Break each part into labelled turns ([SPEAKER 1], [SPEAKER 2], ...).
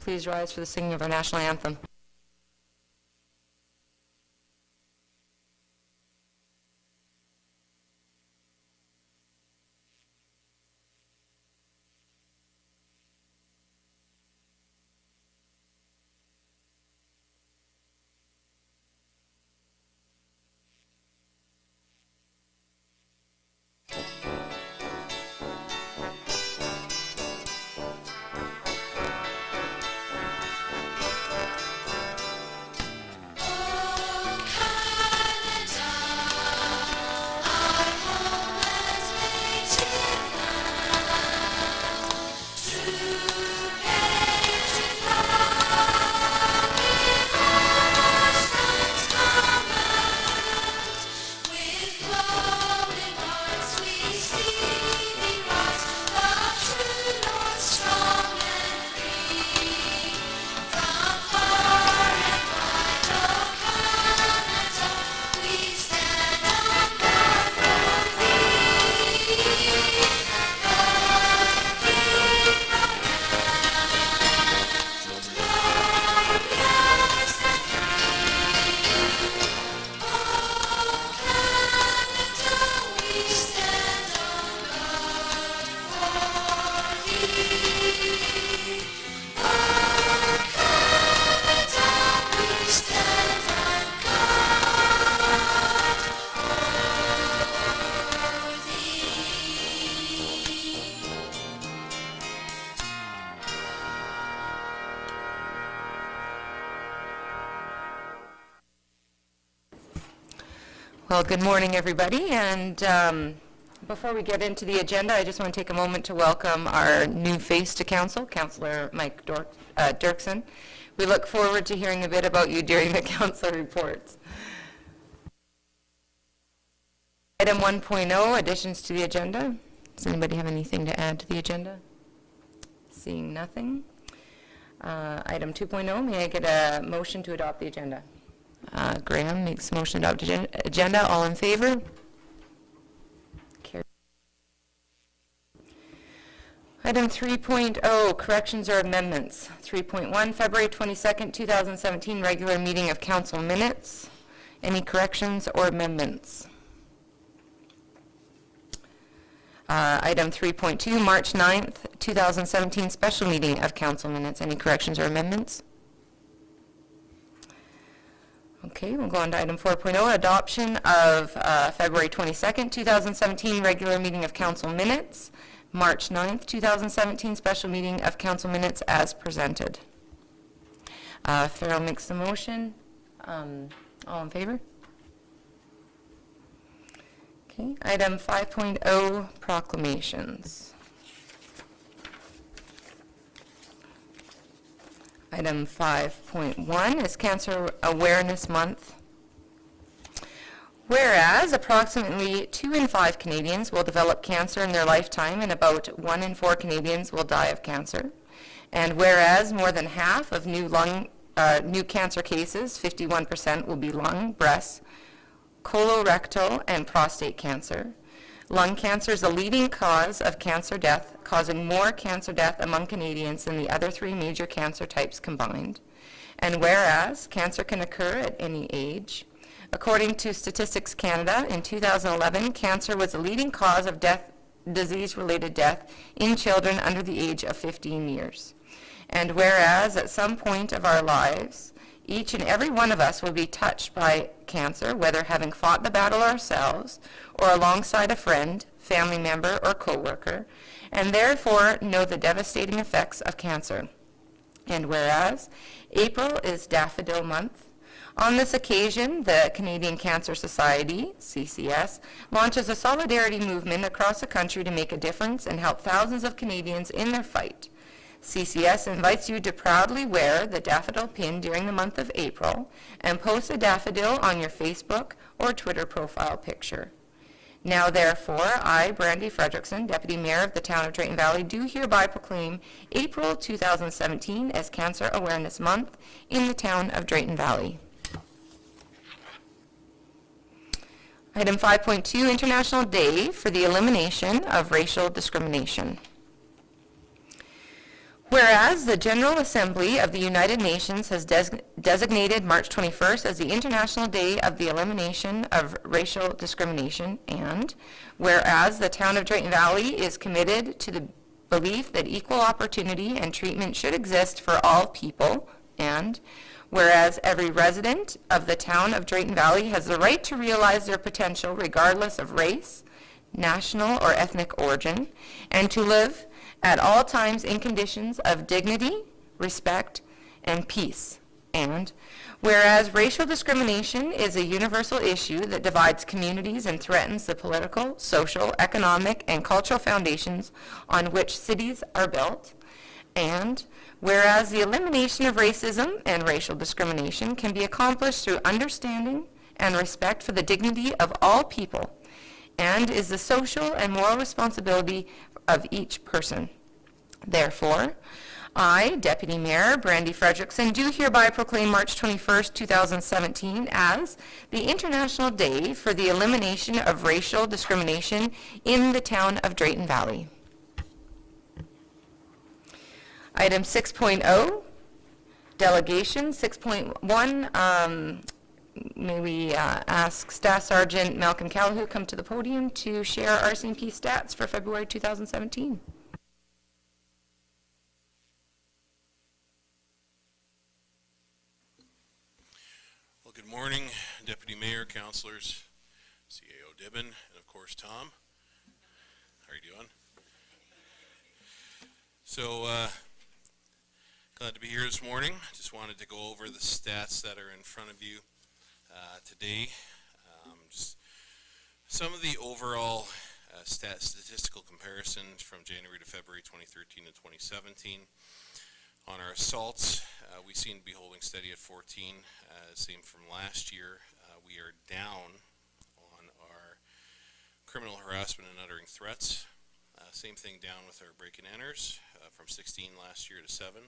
[SPEAKER 1] Please rise for the singing of our national anthem. Well, good morning, everybody. And before we get into the agenda, I just want to take a moment to welcome our new face to council, Councillor Mike Dirksen. We look forward to hearing a bit about you during the council reports. Item 1.0, additions to the agenda. Does anybody have anything to add to the agenda? Seeing nothing. Item 2.0, may I get a motion to adopt the agenda? Graham makes a motion to adopt agenda. All in favor? Carried. Item 3.0, corrections or amendments. 3.1, February 22nd, 2017, regular meeting of council minutes. Any corrections or amendments? Item 3.2, March 9th, 2017, special meeting of council minutes. Any corrections or amendments? Okay, we'll go on to item 4.0, adoption of February 22nd, 2017, regular meeting of council minutes. March 9th, 2017, special meeting of council minutes as presented. Farrell makes the motion. All in favor? Okay, item 5.0, proclamations. Item 5.1 is Cancer Awareness Month. Whereas approximately 2 in 5 Canadians will develop cancer in their lifetime and about 1 in 4 Canadians will die of cancer. And whereas more than half of new cancer cases, 51%, will be lung, breast, colorectal, and prostate cancer. Lung cancer is the leading cause of cancer death, causing more cancer death among Canadians than the other 3 major cancer types combined. And whereas cancer can occur at any age, according to Statistics Canada, in 2011, cancer was the leading cause of disease-related death in children under the age of 15 years. And whereas at some point of our lives, each and every one of us will be touched by cancer, whether having fought the battle ourselves or alongside a friend, family member, or co-worker, and therefore know the devastating effects of cancer. And whereas April is Daffodil Month, on this occasion, the Canadian Cancer Society, CCS, launches a solidarity movement across the country to make a difference and help thousands of Canadians in their fight. CCS invites you to proudly wear the daffodil pin during the month of April and post a daffodil on your Facebook or Twitter profile picture. Now therefore, I, Brandy Fredrickson, Deputy Mayor of the Town of Drayton Valley, do hereby proclaim April 2017 as Cancer Awareness Month in the Town of Drayton Valley. Item 5.2, International Day for the Elimination of Racial Discrimination. Whereas the General Assembly of the United Nations has designated March 21st as the International Day of the Elimination of Racial Discrimination, and whereas the town of Drayton Valley is committed to the belief that equal opportunity and treatment should exist for all people, and whereas every resident of the town of Drayton Valley has the right to realize their potential regardless of race, national or ethnic origin, and to live at all times in conditions of dignity, respect, and peace. And whereas racial discrimination is a universal issue that divides communities and threatens the political, social, economic, and cultural foundations on which cities are built, and whereas the elimination of racism and racial discrimination can be accomplished through understanding and respect for the dignity of all people, and is the social and moral responsibility of each person. Therefore, I, Deputy Mayor Brandy Frederickson, do hereby proclaim March 21st, 2017 as the International Day for the Elimination of Racial Discrimination in the town of Drayton Valley. Item 6.0, delegation. 6.1, may we ask Staff Sergeant Malcolm Callahoo come to the podium to share RCMP stats for February 2017.
[SPEAKER 2] Well, good morning, Deputy Mayor, Councillors, CAO Dibben, and of course Tom. How are you doing? So, glad to be here this morning. Just wanted to go over the stats that are in front of you today. Just some of the overall statistical comparisons from January to February 2013 and 2017. On our assaults, we seem to be holding steady at 14, same from last year. We are down on our criminal harassment and uttering threats. Same thing down with our break and enters, from 16 last year to 7.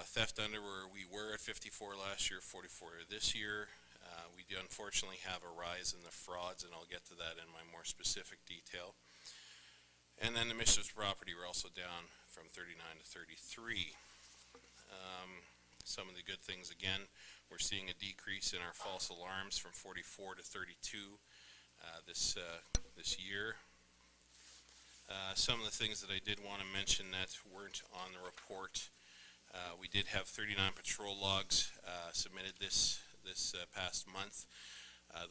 [SPEAKER 2] Theft under where we were at 54 last year, 44 this year. We do unfortunately have a rise in the frauds, and I'll get to that in my more specific detail. And then the mischievous property, we're also down from 39 to 33. Some of the good things, again, we're seeing a decrease in our false alarms from 44 to 32 this year. Some of the things that I did want to mention that weren't on the report, we did have 39 patrol logs submitted this past month.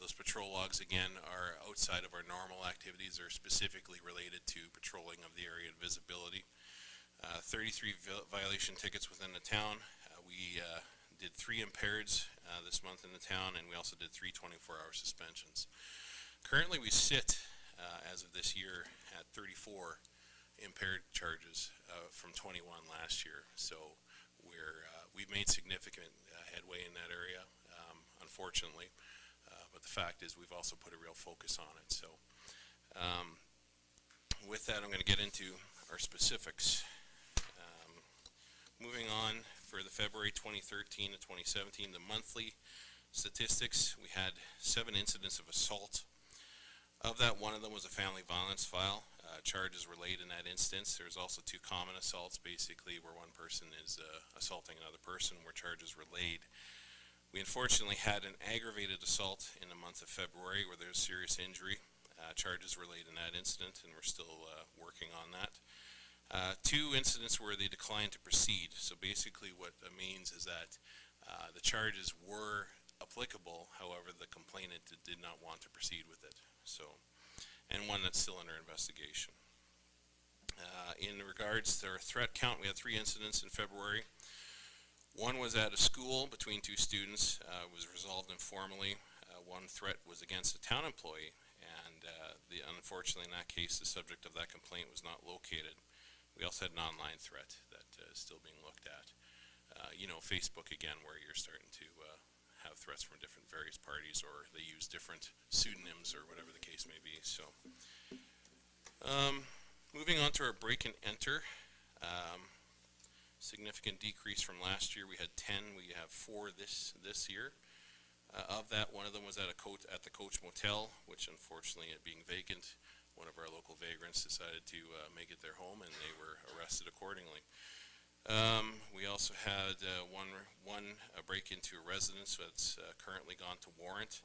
[SPEAKER 2] Those patrol logs, again, are outside of our normal activities. They're specifically related to patrolling of the area and visibility. 33 violation tickets within the town. We did 3 impaireds this month in the town, and we also did 3 24-hour suspensions. Currently, we sit, as of this year, at 34 impaired charges from 21 last year. So we've made significant headway in that area, unfortunately. But the fact is we've also put a real focus on it. So with that, I'm going to get into our specifics. Moving on, for the February 2013 to 2017, the monthly statistics, we had 7 incidents of assault. Of that, one of them was a family violence file. Charges were laid in that instance. There's also 2 common assaults, basically, where one person is assaulting another person, where charges were laid. We unfortunately had an aggravated assault in the month of February where there was serious injury. Charges were laid in that incident, and we're still working on that. 2 incidents where they declined to proceed. So basically what that means is that the charges were applicable, however the complainant did not want to proceed with it. So, and one that's still under investigation. In regards to our threat count, we had 3 incidents in February. One was at a school between 2 students, was resolved informally. One threat was against a town employee, and unfortunately in that case the subject of that complaint was not located. We also had an online threat that is still being looked at. Facebook again, where you're starting to have threats from different various parties, or they use different pseudonyms or whatever the case may be. So moving on to our break and enter. Significant decrease from last year. We had 10. We have 4 this year. Of that, one of them was at the Coach Motel, which unfortunately, it being vacant, one of our local vagrants decided to make it their home, and they were arrested accordingly. We also had one break into a residence that's currently gone to warrant.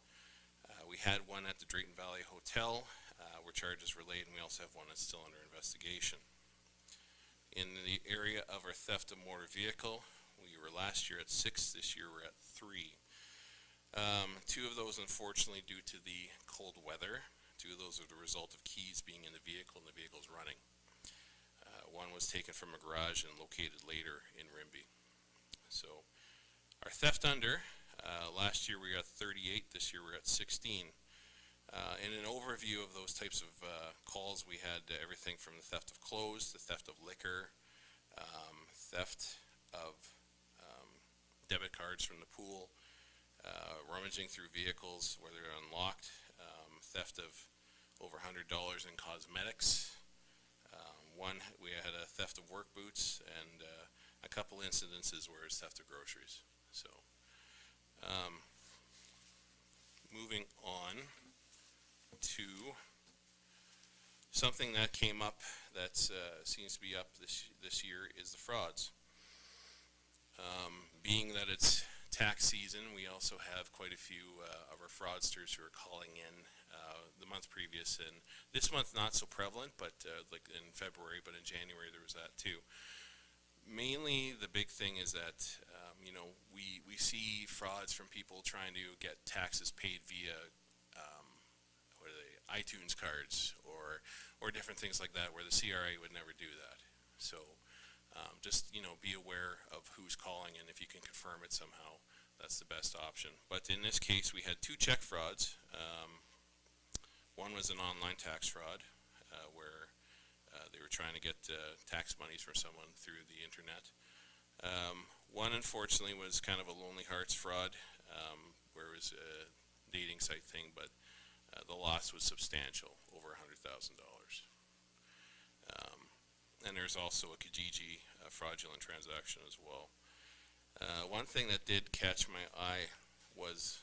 [SPEAKER 2] We had one at the Drayton Valley Hotel where charges were laid, and we also have one that's still under investigation. In the area of our theft of motor vehicle, we were last year at 6, this year we're at 3. 2 of those, unfortunately, due to the cold weather. 2 of those are the result of keys being in the vehicle and the vehicle's running. One was taken from a garage and located later in Rimbey. So our theft under, last year we were at 38, this year we're at 16. In an overview of those types of calls, we had everything from the theft of clothes, the theft of liquor, theft of debit cards from the pool, rummaging through vehicles where they're unlocked, theft of over $100 in cosmetics. We had a theft of work boots, and a couple incidences where it's theft of groceries. So, moving on to something that came up that seems to be up this year is the frauds. Being that it's tax season, we also have quite a few of our fraudsters who are calling in the month previous, and this month not so prevalent, but like in February, but in January there was that too. Mainly the big thing is that we see frauds from people trying to get taxes paid via what are they, iTunes cards or different things like that, where the CRA would never do that. So just be aware of who's calling, and if you can confirm it somehow, that's the best option. But in this case, we had 2 check frauds. One was an online tax fraud where they were trying to get tax monies from someone through the internet. One, unfortunately, was kind of a Lonely Hearts fraud where it was a dating site thing, but the loss was substantial, over $100,000. And there's also a Kijiji fraudulent transaction as well. One thing that did catch my eye was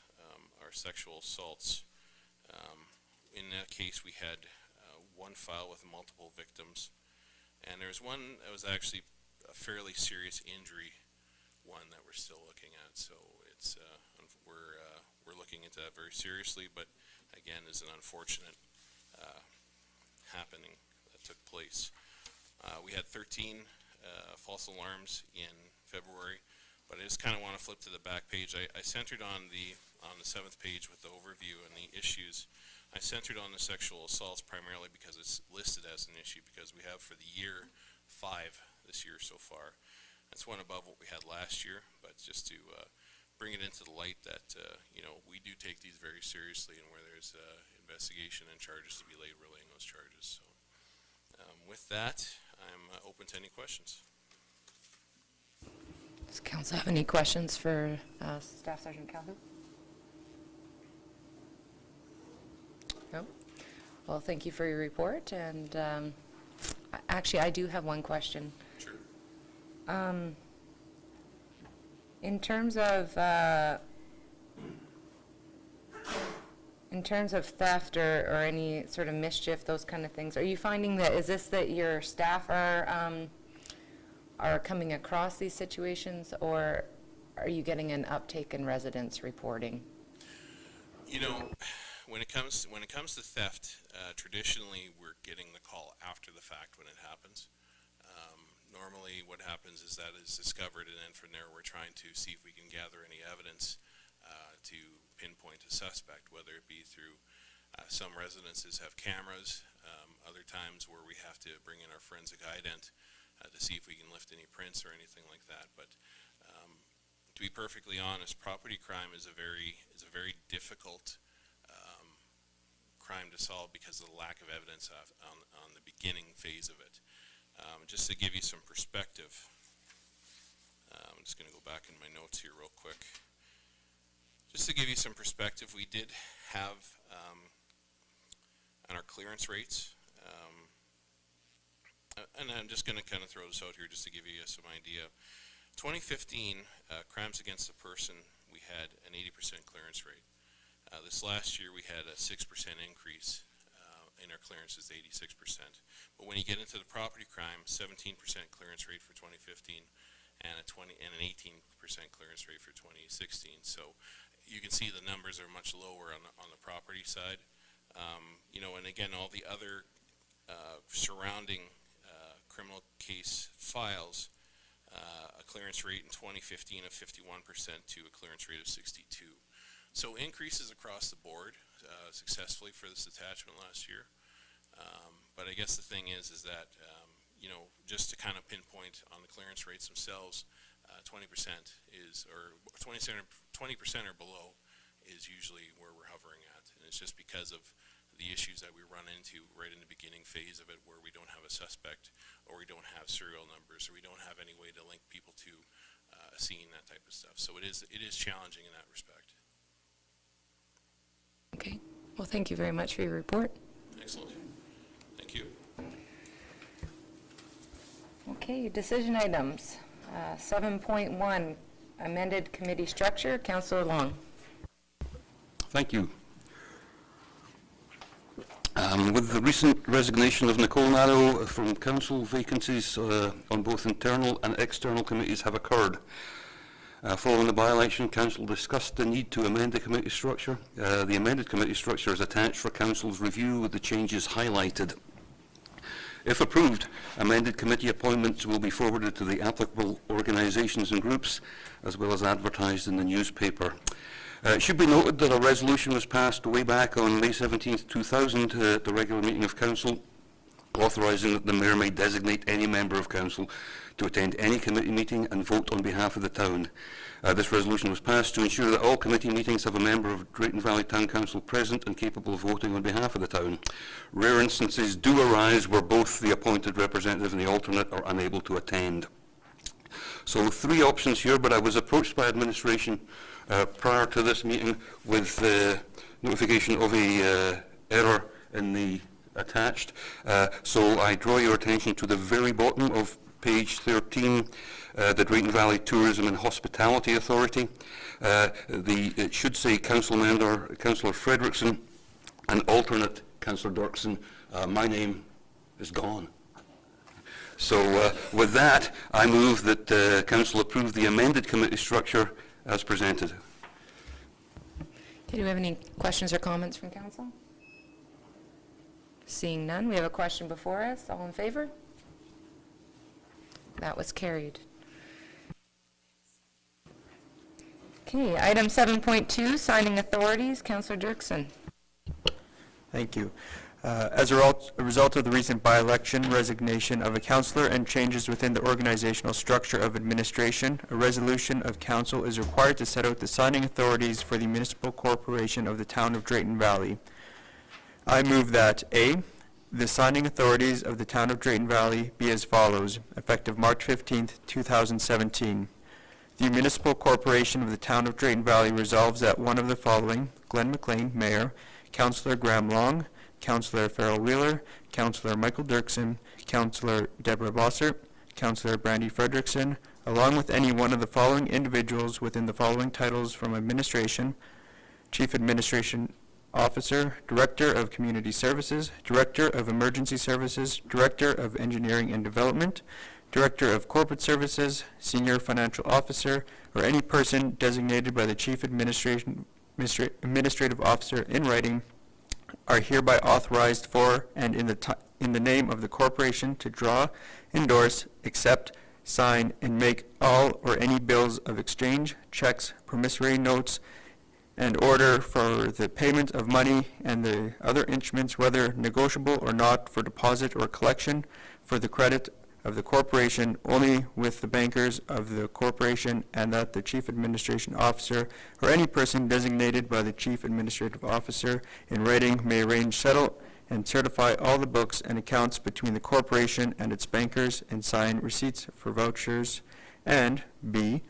[SPEAKER 2] our sexual assaults. In that case, we had one file with multiple victims, and there's one that was actually a fairly serious injury, one that we're still looking at. So it's we're looking into that very seriously, but again, is an unfortunate happening that took place. We had 13 false alarms in February, but I just kind of want to flip to the back page. I centered on the 7th page with the overview and the issues. I centered on the sexual assaults primarily because it's listed as an issue, because we have for the year 5 this year so far. That's one above what we had last year, but just to bring it into the light that we do take these very seriously, and where there's investigation and charges to be laid, relaying those charges. So with that, I'm open to any questions.
[SPEAKER 1] Does council have any questions for Staff Sergeant Calhoun? No? Well, thank you for your report, and actually I do have one question.
[SPEAKER 2] Sure.
[SPEAKER 1] In terms of theft or any sort of mischief, those kind of things, are you finding that, is this that your staff are coming across these situations, or are you getting an uptake in residents reporting?
[SPEAKER 2] When it comes to theft, traditionally we're getting the call after the fact when it happens. Normally what happens is that is discovered, and then from there we're trying to see if we can gather any evidence to pinpoint a suspect, whether it be through some residences have cameras, other times where we have to bring in our forensic ident to see if we can lift any prints or anything like that. But to be perfectly honest, property crime is a very difficult crime to solve because of the lack of evidence on the beginning phase of it. Just to give you some perspective, I'm just going to go back in my notes here real quick. Just to give you some perspective, we did have on our clearance rates, and I'm just going to kind of throw this out here just to give you some idea. 2015, crimes against a person, we had an 80% clearance rate. This last year we had a 6% increase, in our clearance is 86%. But when you get into the property crime, 17% clearance rate for 2015 and an 18% clearance rate for 2016. So you can see the numbers are much lower on the property side. You know, and again, all the other surrounding criminal case files, a clearance rate in 2015 of 51% to a clearance rate of 62. So increases across the board successfully for this attachment last year. But I guess the thing is that, you know, just to kind of pinpoint on the clearance rates themselves, 20% is, or 20% or below is usually where we're hovering at. And it's just because of the issues that we run into right in the beginning phase of it, where we don't have a suspect, or we don't have serial numbers, or we don't have any way to link people to a scene, that type of stuff. So it is challenging in that respect.
[SPEAKER 1] Okay. Well, thank you very much for your report.
[SPEAKER 2] Excellent. Thank you.
[SPEAKER 1] Okay, decision items. 7.1, amended committee structure. Councillor Long.
[SPEAKER 3] Thank you. With the recent resignation of Nicole Narrow from council, vacancies on both internal and external committees have occurred. Following the by-election, council discussed the need to amend the committee structure. The amended committee structure is attached for council's review with the changes highlighted. If approved, amended committee appointments will be forwarded to the applicable organisations and groups, as well as advertised in the newspaper. It should be noted that a resolution was passed way back on May 17th, 2000, at the regular meeting of council, authorising that the mayor may designate any member of council to attend any committee meeting and vote on behalf of the town. This resolution was passed to ensure that all committee meetings have a member of Drayton Valley Town Council present and capable of voting on behalf of the town. Rare instances do arise where both the appointed representative and the alternate are unable to attend. So 3 options here, but I was approached by administration prior to this meeting with notification of a error in the attached. So I draw your attention to the very bottom of page 13, the Drayton Valley Tourism and Hospitality Authority. It should say Councillor Frederickson and alternate Councillor Dirksen. My name is gone. So with that, I move that council approve the amended committee structure as presented.
[SPEAKER 1] Okay, do we have any questions or comments from council? Seeing none, we have a question before us. All in favor? That was carried. Okay, item 7.2, signing authorities. Councillor Dirksen.
[SPEAKER 4] Thank you. As a result of the recent by-election, resignation of a councillor, and changes within the organizational structure of administration, a resolution of council is required to set out the signing authorities for the municipal corporation of the town of Drayton Valley. I move that A, the signing authorities of the town of Drayton Valley be as follows, effective March 15th, 2017. The municipal corporation of the town of Drayton Valley resolves that one of the following: Glenn McLean, Mayor; Councillor Graham Long; Councillor Farrell Wheeler; Councillor Michael Dirksen; Councillor Deborah Bossert; Councillor Brandy Frederickson, along with any one of the following individuals within the following titles from administration: Chief Administration Officer, Director of Community Services, Director of Emergency Services, Director of Engineering and Development, Director of Corporate Services, Senior Financial Officer, or any person designated by the Chief Administrative Officer in writing, are hereby authorized for and in the name of the corporation to draw, endorse, accept, sign, and make all or any bills of exchange, checks, promissory notes, and order for the payment of money and the other instruments, whether negotiable or not, for deposit or collection for the credit of the corporation, only with the bankers of the corporation, and that the Chief Administration Officer or any person designated by the Chief Administrative Officer in writing may arrange, settle, and certify all the books and accounts between the corporation and its bankers, and sign receipts for vouchers. And B,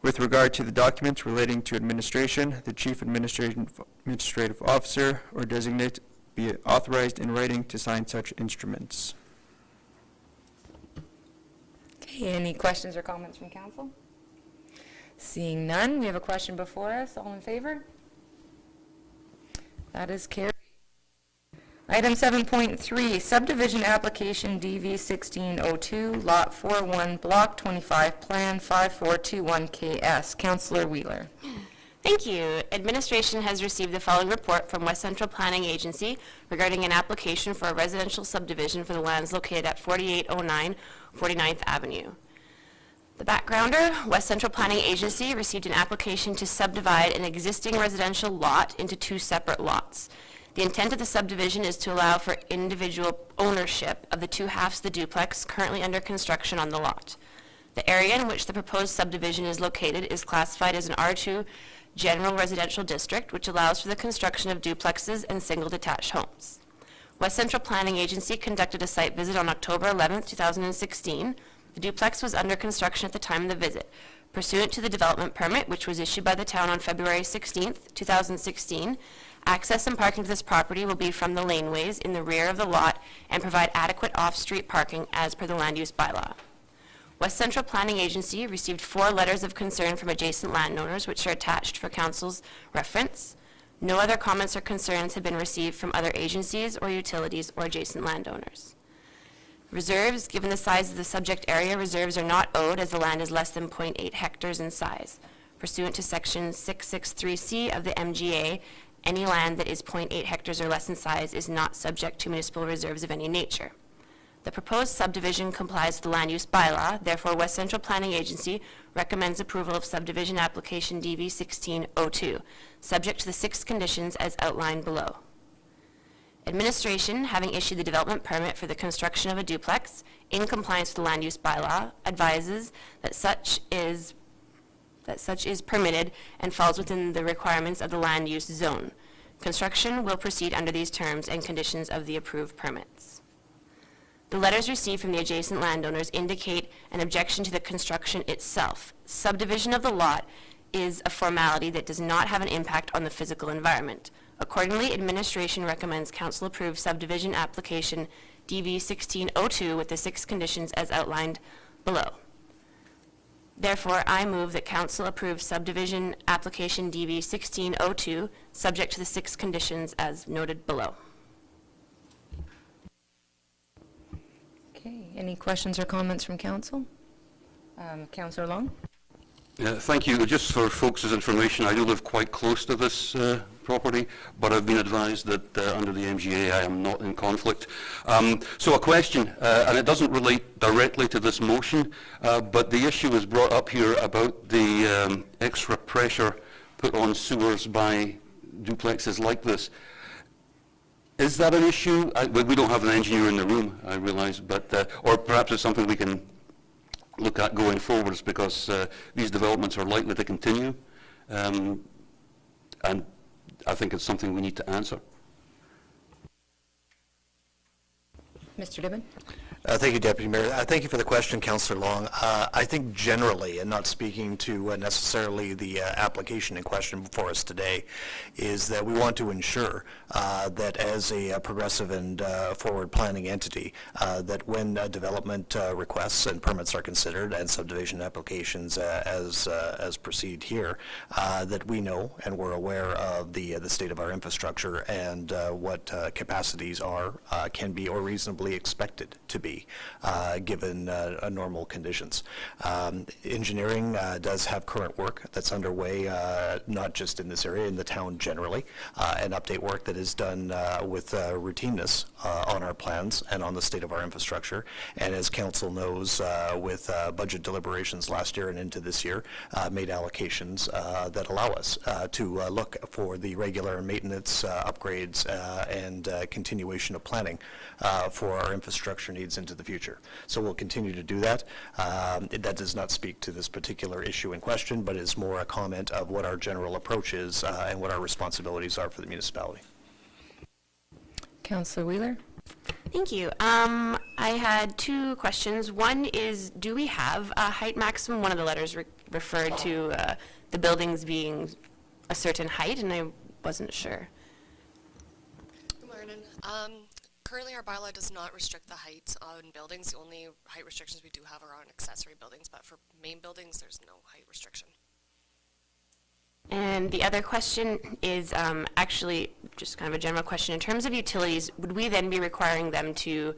[SPEAKER 4] with regard to the documents relating to administration, the Chief Administrative Officer or designate be authorized in writing to sign such instruments.
[SPEAKER 1] Okay, any questions or comments from council? Seeing none, we have a question before us. All in favor? That is carried. Item 7.3, subdivision application DV 1602, Lot 41, Block 25, Plan 5421KS. Councillor Wheeler.
[SPEAKER 5] Thank you. Administration has received the following report from West Central Planning Agency regarding an application for a residential subdivision for the lands located at 4809 49th Avenue. The backgrounder, West Central Planning Agency received an application to subdivide an existing residential lot into two separate lots. The intent of the subdivision is to allow for individual ownership of the two halves of the duplex currently under construction on the lot. The area in which the proposed subdivision is located is classified as an R2 general residential district, which allows for the construction of duplexes and single detached homes. West Central Planning Agency conducted a site visit on October 11, 2016. The duplex was under construction at the time of the visit. Pursuant to the development permit, which was issued by the town on February 16, 2016, access and parking to this property will be from the laneways in the rear of the lot and provide adequate off-street parking as per the land use bylaw. West Central Planning Agency received 4 letters of concern from adjacent landowners, which are attached for council's reference. No other comments or concerns have been received from other agencies or utilities or adjacent landowners. Reserves, given the size of the subject area, reserves are not owed as the land is less than 0.8 hectares in size. Pursuant to Section 663C of the MGA, any land that is 0.8 hectares or less in size is not subject to municipal reserves of any nature. The proposed subdivision complies with the land use bylaw. Therefore, West Central Planning Agency recommends approval of subdivision application DV 1602, subject to the 6 conditions as outlined below. Administration, having issued the development permit for the construction of a duplex in compliance with the land use bylaw, advises that such is permitted and falls within the requirements of the land use zone. Construction will proceed under these terms and conditions of the approved permits. The letters received from the adjacent landowners indicate an objection to the construction itself. Subdivision of the lot is a formality that does not have an impact on the physical environment. Accordingly, administration recommends council approve subdivision application DV 1602 with the 6 conditions as outlined below. Therefore, I move that council approve subdivision application DV 1602, subject to the 6 conditions as noted below.
[SPEAKER 1] Okay, any questions or comments from council? Councillor Long?
[SPEAKER 3] Thank you. Just for folks' information, I do live quite close to this property, but I've been advised that under the MGA I am not in conflict. So a question, and it doesn't relate directly to this motion, but the issue is brought up here about the extra pressure put on sewers by duplexes like this. Is that an issue? We don't have an engineer in the room, I realize, but or perhaps it's something we can look at going forwards, because these developments are likely to continue, and I think it's something we need to answer.
[SPEAKER 1] Mr. Dibben?
[SPEAKER 6] Thank you, Deputy Mayor. Thank you for the question, Councillor Long. I think generally, and not speaking to necessarily the application in question before us today, is that we want to ensure that as a progressive and forward planning entity, that when development requests and permits are considered and subdivision applications as proceed here, that we know and we're aware of the state of our infrastructure and what capacities can be or reasonably expected to be. Given normal conditions. Engineering does have current work that's underway, not just in this area, in the town generally, and update work that is done with routineness on our plans and on the state of our infrastructure. And as Council knows, with budget deliberations last year and into this year, made allocations that allow us to look for the regular maintenance, upgrades, and continuation of planning for our infrastructure needs into the future. So we'll continue to do that. That does not speak to this particular issue in question, but is more a comment of what our general approach is and what our responsibilities are for the municipality.
[SPEAKER 1] Councillor Wheeler?
[SPEAKER 5] Thank you. I had 2 questions. One is, do we have a height maximum? One of the letters referred to the buildings being a certain height, and I wasn't sure.
[SPEAKER 7] Good morning. Currently, our bylaw does not restrict the height on buildings. The only height restrictions we do have are on accessory buildings, but for main buildings, there's no height restriction.
[SPEAKER 5] And the other question is actually just kind of a general question. In terms of utilities, would we then be requiring them to,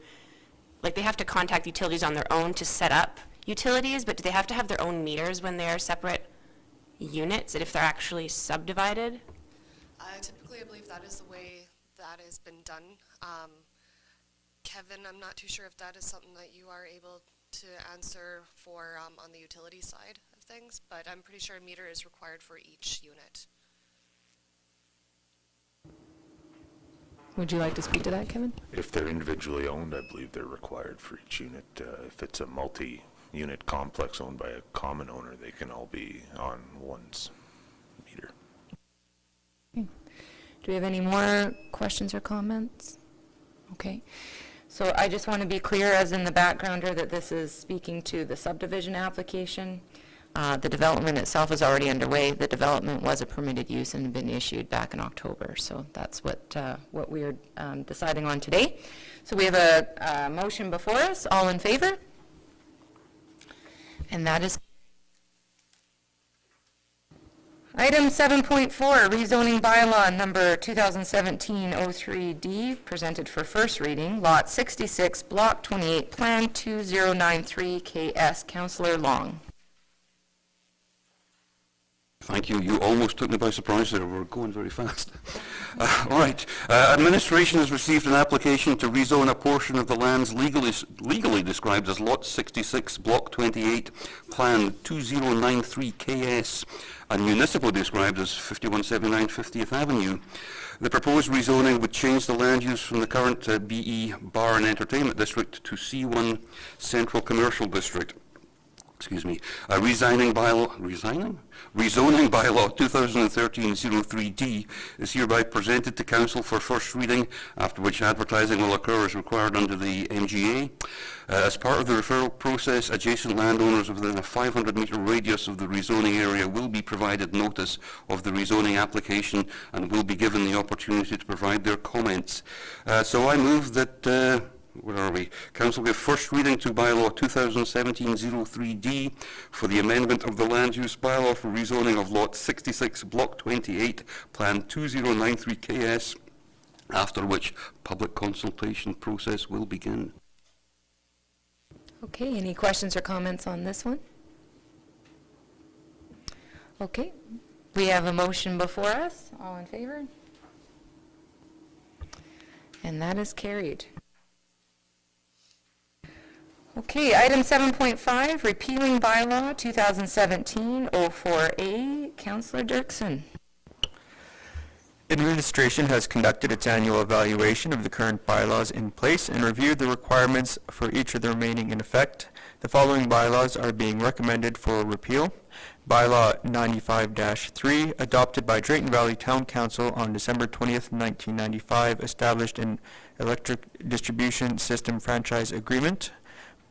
[SPEAKER 5] like, they have to contact utilities on their own to set up utilities, but do they have to have their own meters when they're separate units, and if they're actually subdivided?
[SPEAKER 7] Typically, I believe that is the way that has been done. Kevin, I'm not too sure if that is something that you are able to answer for on the utility side of things, but I'm pretty sure a meter is required for each unit.
[SPEAKER 1] Would you like to speak to that, Kevin?
[SPEAKER 8] If they're individually owned, I believe they're required for each unit. If it's a multi-unit complex owned by a common owner, they can all be on one's meter.
[SPEAKER 1] Do we have any more questions or comments? Okay. So I just want to be clear, as in the backgrounder, that this is speaking to the subdivision application. The development itself is already underway. The development was a permitted use and had been issued back in October. So that's what we are deciding on today. So we have a motion before us. All in favor? And that is item 7.4, rezoning bylaw number 2017-03D, presented for first reading, lot 66, block 28, plan 2093 KS. Councillor Long.
[SPEAKER 3] Thank you. You almost took me by surprise there. We're going very fast. All right. Administration has received an application to rezone a portion of the lands legally described as Lot 66, Block 28, Plan 2093 KS, and municipally described as 5179 50th Avenue. The proposed rezoning would change the land use from the current BE Bar and Entertainment District to C1 Central Commercial District. Excuse me. Rezoning bylaw 2013-03D is hereby presented to Council for first reading, after which advertising will occur as required under the MGA. As part of the referral process, adjacent landowners within a 500-metre radius of the rezoning area will be provided notice of the rezoning application and will be given the opportunity to provide their comments. So I move that where are we? Council give first reading to bylaw 2017-03D for the amendment of the land use bylaw for rezoning of lot 66, block 28, plan 2093 KS, after which public consultation process will begin.
[SPEAKER 1] Okay, any questions or comments on this one? Okay, we have a motion before us. All in favor? And that is carried. Okay, item 7.5, repealing bylaw 2017-04A. Councillor Dirksen.
[SPEAKER 4] Administration has conducted its annual evaluation of the current bylaws in place and reviewed the requirements for each of the remaining in effect. The following bylaws are being recommended for repeal. Bylaw 95-3, adopted by Drayton Valley Town Council on December 20th, 1995, established an electric distribution system franchise agreement.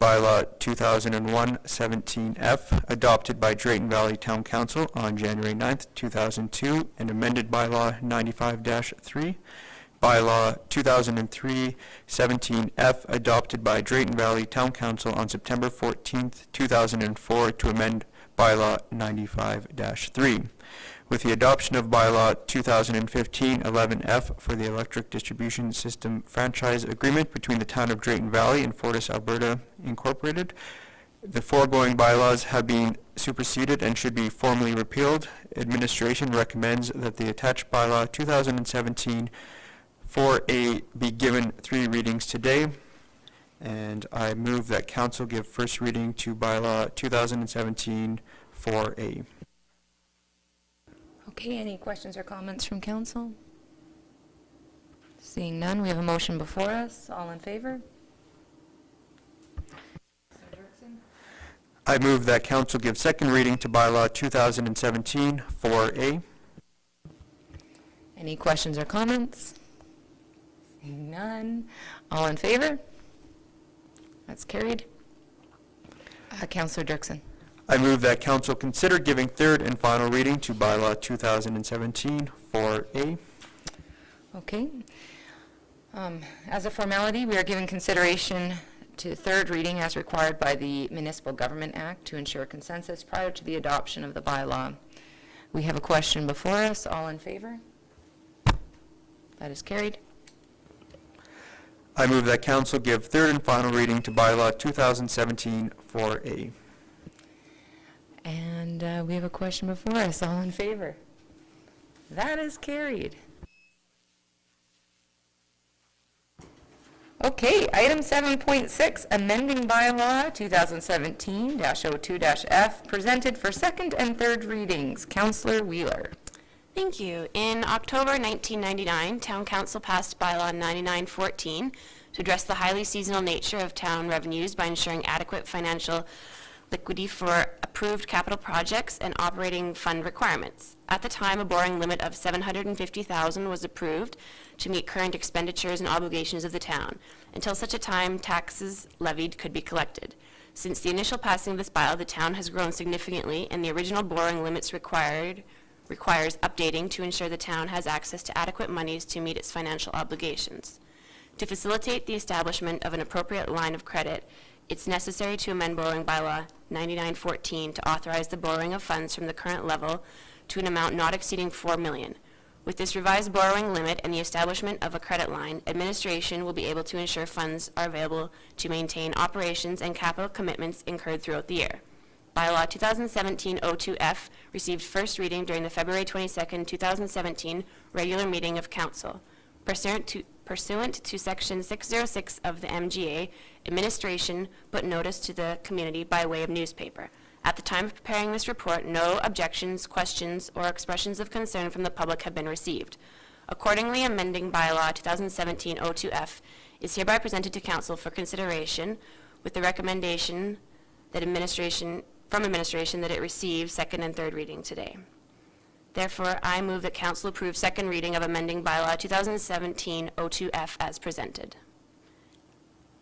[SPEAKER 4] Bylaw 2001-17F, adopted by Drayton Valley Town Council on January 9th, 2002, and amended Bylaw 95-3. Bylaw 2003-17F, adopted by Drayton Valley Town Council on September 14th, 2004, to amend Bylaw 95-3. With the adoption of Bylaw 2015-11F for the electric distribution system franchise agreement between the Town of Drayton Valley and Fortis Alberta Incorporated, the foregoing bylaws have been superseded and should be formally repealed. Administration recommends that the attached Bylaw 2017-4A be given 3 readings today, and I move that Council give first reading to Bylaw 2017-4A.
[SPEAKER 1] Okay, any questions or comments from council? Seeing none, we have a motion before us. All in favor?
[SPEAKER 4] I move that Council give second reading to Bylaw 2017-4A.
[SPEAKER 1] Any questions or comments? Seeing none, all in favor? That's carried. Councillor Dirksen.
[SPEAKER 4] I move that Council consider giving third and final reading to Bylaw 2017-4A.
[SPEAKER 1] Okay. As a formality, we are giving consideration to third reading as required by the Municipal Government Act to ensure consensus prior to the adoption of the bylaw. We have a question before us. All in favor? That is carried.
[SPEAKER 4] I move that council give third and final reading to bylaw 2017 4A.
[SPEAKER 1] And we have a question before us. All in favor? That is carried. Okay, item 7.6, amending bylaw 2017-02-F, presented for second and third readings. Councillor Wheeler.
[SPEAKER 5] Thank you. In October 1999, Town Council passed Bylaw 9914 to address the highly seasonal nature of town revenues by ensuring adequate financial liquidity for approved capital projects and operating fund requirements. At the time, a borrowing limit of $750,000 was approved to meet current expenditures and obligations of the town, until such a time taxes levied could be collected. Since the initial passing of this bylaw, the town has grown significantly, and the original borrowing limits requires updating to ensure the town has access to adequate monies to meet its financial obligations. To facilitate the establishment of an appropriate line of credit, it's necessary to amend borrowing bylaw 9914 to authorize the borrowing of funds from the current level to an amount not exceeding $4 million. With this revised borrowing limit and the establishment of a credit line, administration will be able to ensure funds are available to maintain operations and capital commitments incurred throughout the year. Bylaw 2017-02F received first reading during the February 22, 2017 regular meeting of Council. Pursuant to Section 606 of the MGA, administration put notice to the community by way of newspaper. At the time of preparing this report, no objections, questions, or expressions of concern from the public have been received. Accordingly, amending Bylaw 2017-02F is hereby presented to Council for consideration with the recommendation that administration that it receive second and third reading today. Therefore, I move that Council approve second reading of amending Bylaw 2017-02F as presented.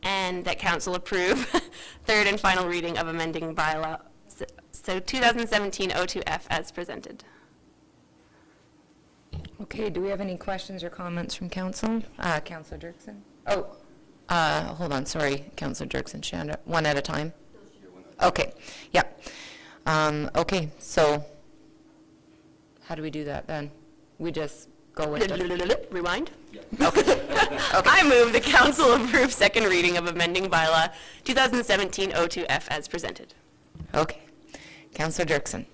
[SPEAKER 5] And that Council approve third and final reading of amending Bylaw 2017-02F as presented.
[SPEAKER 1] Okay, do we have any questions or comments from council? Councillor Dirksen? Oh, hold on, sorry, Councillor Dirksen, Shanda, one at a time? Okay, yeah. Okay, so how do we do that then? We just go with the...
[SPEAKER 5] Rewind? Okay. I move the Council approve second reading of amending Bylaw 2017-02F as presented.
[SPEAKER 1] Okay. Councillor Dirksen.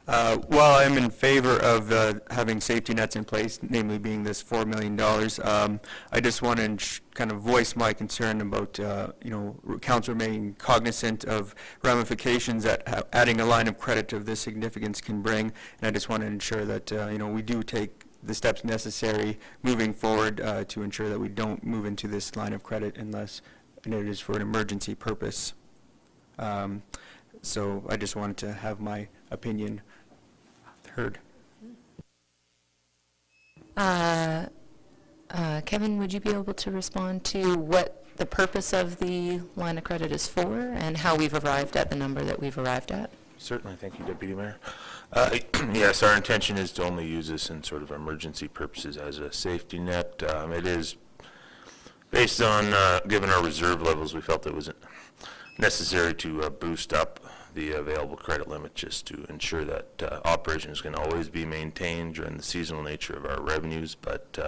[SPEAKER 4] While I'm in favor of having safety nets in place, namely being this $4 million, I just want to kind of voice my concern about, council remaining cognizant of ramifications that adding a line of credit of this significance can bring, and I just want to ensure that, we do take the steps necessary moving forward to ensure that we don't move into this line of credit unless it is for an emergency purpose. So I just wanted to have my opinion heard.
[SPEAKER 1] Kevin, would you be able to respond to what the purpose of the line of credit is for and how we've arrived at the number that we've arrived at?
[SPEAKER 8] Certainly, thank you, Deputy Mayor. Yes, our intention is to only use this in sort of emergency purposes as a safety net. It is based on, given our reserve levels, we felt it was necessary to boost up the available credit limit just to ensure that operations can always be maintained during the seasonal nature of our revenues, but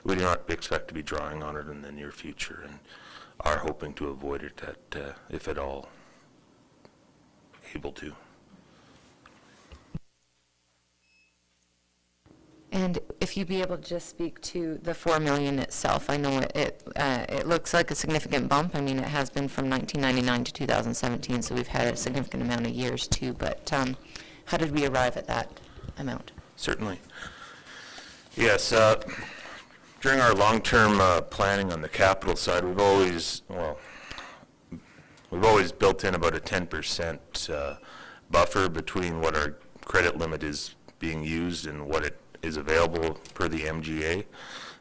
[SPEAKER 8] we do not expect to be drawing on it in the near future and are hoping to avoid it if at all able to.
[SPEAKER 1] And if you'd be able to just speak to the $4 million itself. I know it looks like a significant bump. I mean, it has been from 1999 to 2017, so we've had a significant amount of years too, but how did we arrive at that amount?
[SPEAKER 8] Certainly. Yes, during our long-term planning on the capital side, we've always built in about a 10% buffer between what our credit limit is being used and what it is available per the MGA.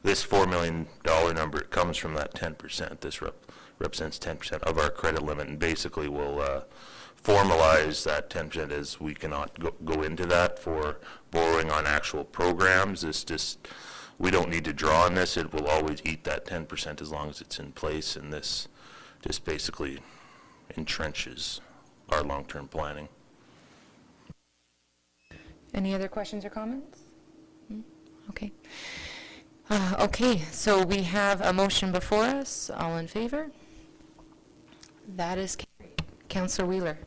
[SPEAKER 8] This $4 million number comes from that 10%. This represents 10% of our credit limit, and basically will formalize that 10% as we cannot go into that for borrowing on actual programs. We don't need to draw on this. It will always eat that 10% as long as it's in place, and this just basically entrenches our long-term planning.
[SPEAKER 1] Any other questions or comments? Okay. Okay, so we have a motion before us. All in favor? That is carried. Councillor Wheeler.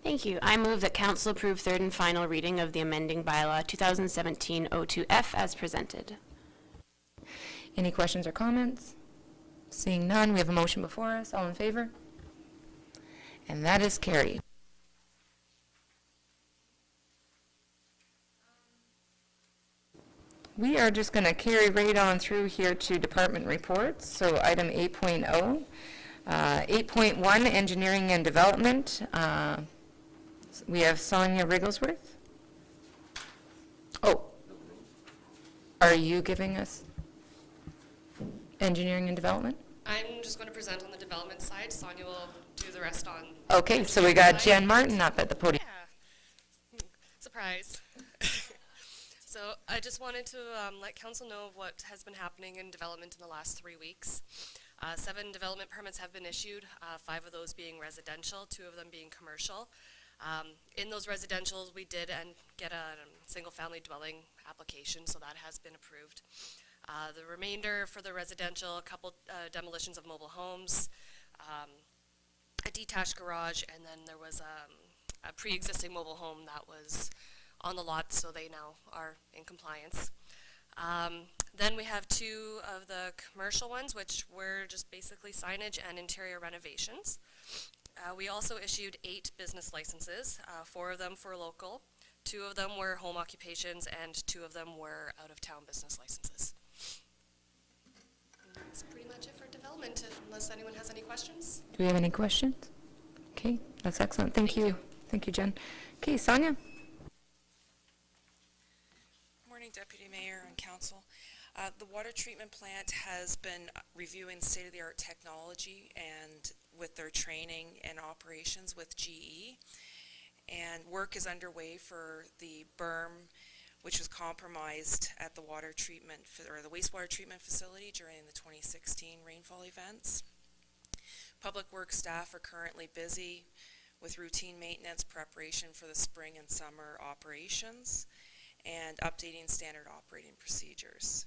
[SPEAKER 5] Thank you. I move that council approve third and final reading of the amending bylaw 2017-02F as presented.
[SPEAKER 1] Any questions or comments? Seeing none, we have a motion before us. All in favor? And that is carried. We are just going to carry right on through here to department reports. So item 8.0. 8.1, engineering and development. We have Sonia Rigglesworth. Oh, are you giving us engineering and development?
[SPEAKER 7] I'm just going to present on the development side. Sonia will do the rest on.
[SPEAKER 1] Okay, so we got Jen Martin up at the podium.
[SPEAKER 7] Yeah. Surprise. So I just wanted to let council know of what has been happening in development in the last 3 weeks. 7 development permits have been issued, 5 of those being residential, 2 of them being commercial. In those residentials, we did get a single-family dwelling application, so that has been approved. The remainder for the residential, a couple demolitions of mobile homes, a detached garage, and then there was a pre-existing mobile home that was on the lot, so they now are in compliance. Then we have 2 of the commercial ones, which were just basically signage and interior renovations. We also issued 8 business licenses, 4 of them for local, 2 of them were home occupations, and 2 of them were out-of-town business licenses. And that's pretty much it for development, unless anyone has any questions.
[SPEAKER 1] Do we have any questions? Okay, that's excellent. Thank you. Thank you, Jen. Okay, Sonia.
[SPEAKER 9] Morning, Deputy Mayor and Council. The water treatment plant has been reviewing state-of-the-art technology and with their training and operations with GE. And work is underway for the berm, which was compromised at the water treatment, or the wastewater treatment facility during the 2016 rainfall events. Public Works staff are currently busy with routine maintenance preparation for the spring and summer operations and updating standard operating procedures.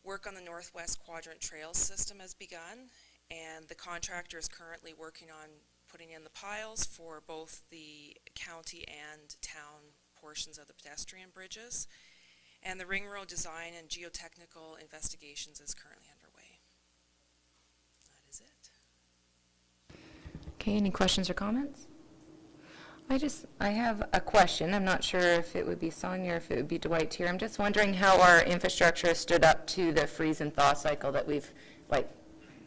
[SPEAKER 9] Work on the Northwest Quadrant Trail system has begun, and the contractor is currently working on putting in the piles for both the county and town portions of the pedestrian bridges. And the ring road design and geotechnical investigations is currently underway. That is it.
[SPEAKER 1] Okay, any questions or comments? I have a question. I'm not sure if it would be Sonia or if it would be Dwight here. I'm just wondering how our infrastructure has stood up to the freeze and thaw cycle that we've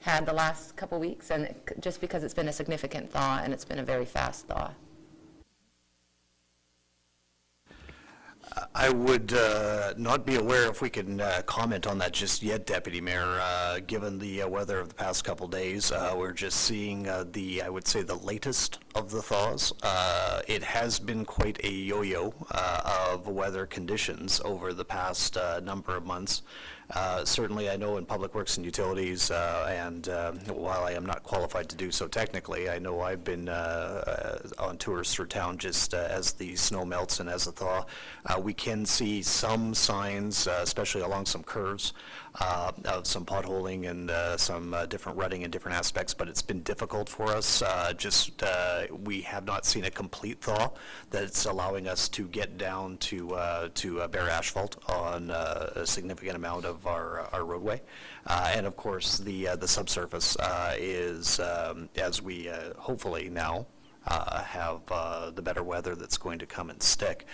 [SPEAKER 1] had the last couple weeks, and just because it's been a significant thaw and it's been a very fast thaw.
[SPEAKER 6] I would not be aware if we can comment on that just yet, Deputy Mayor. Given the weather of the past couple days, we're just seeing I would say, the latest of the thaws. It has been quite a yo-yo of weather conditions over the past number of months. Certainly, I know in Public Works and Utilities, and while I am not qualified to do so technically, I know I've been on tours through town just as the snow melts and as the thaw. We can see some signs, especially along some curves, of some potholing and some different rutting in different aspects, but it's been difficult for us. We have not seen a complete thaw that's allowing us to get down to bare asphalt on a significant amount of our roadway. And of course, the subsurface is, as we hopefully now have the better weather that's going to come and stick,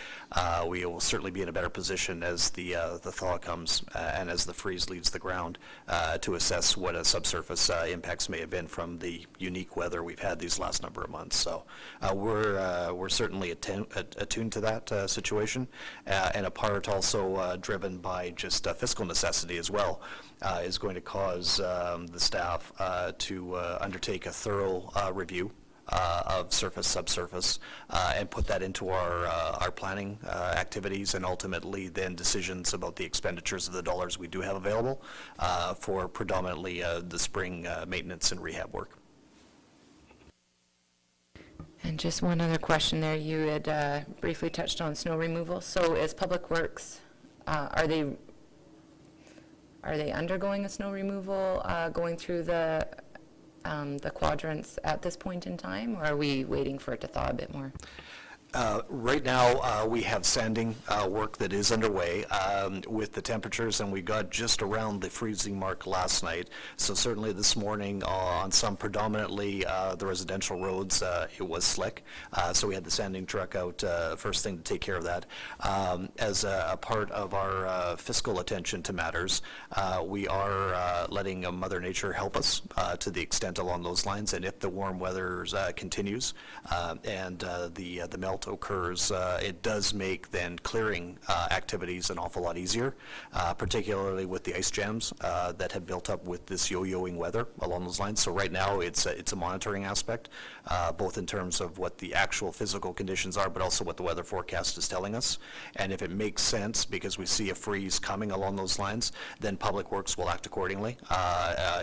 [SPEAKER 6] we will certainly be in a better position as the thaw comes and as the freeze leaves the ground to assess what a subsurface impacts may have been from the unique weather we've had these last number of months. So we're certainly attuned to that situation, and a part also driven by just fiscal necessity as well, is going to cause the staff to undertake a thorough review of surface, subsurface, and put that into our planning activities, and ultimately then decisions about the expenditures of the dollars we do have available for predominantly the spring maintenance and rehab work.
[SPEAKER 1] And just one other question there. You had briefly touched on snow removal. So is Public Works, are they undergoing a snow removal, going through the quadrants at this point in time, or are we waiting for it to thaw a bit more?
[SPEAKER 6] Right now, we have sanding work that is underway with the temperatures, and we got just around the freezing mark last night. So certainly this morning on some predominantly the residential roads, it was slick. So we had the sanding truck out first thing to take care of that. As a part of our fiscal attention to matters, we are letting Mother Nature help us to the extent along those lines. And if the warm weather continues and the melt occurs, it does make then clearing activities an awful lot easier, particularly with the ice jams that have built up with this yo-yoing weather along those lines. So right now it's a monitoring aspect, both in terms of what the actual physical conditions are, but also what the weather forecast is telling us. And if it makes sense, because we see a freeze coming along those lines, then Public Works will act accordingly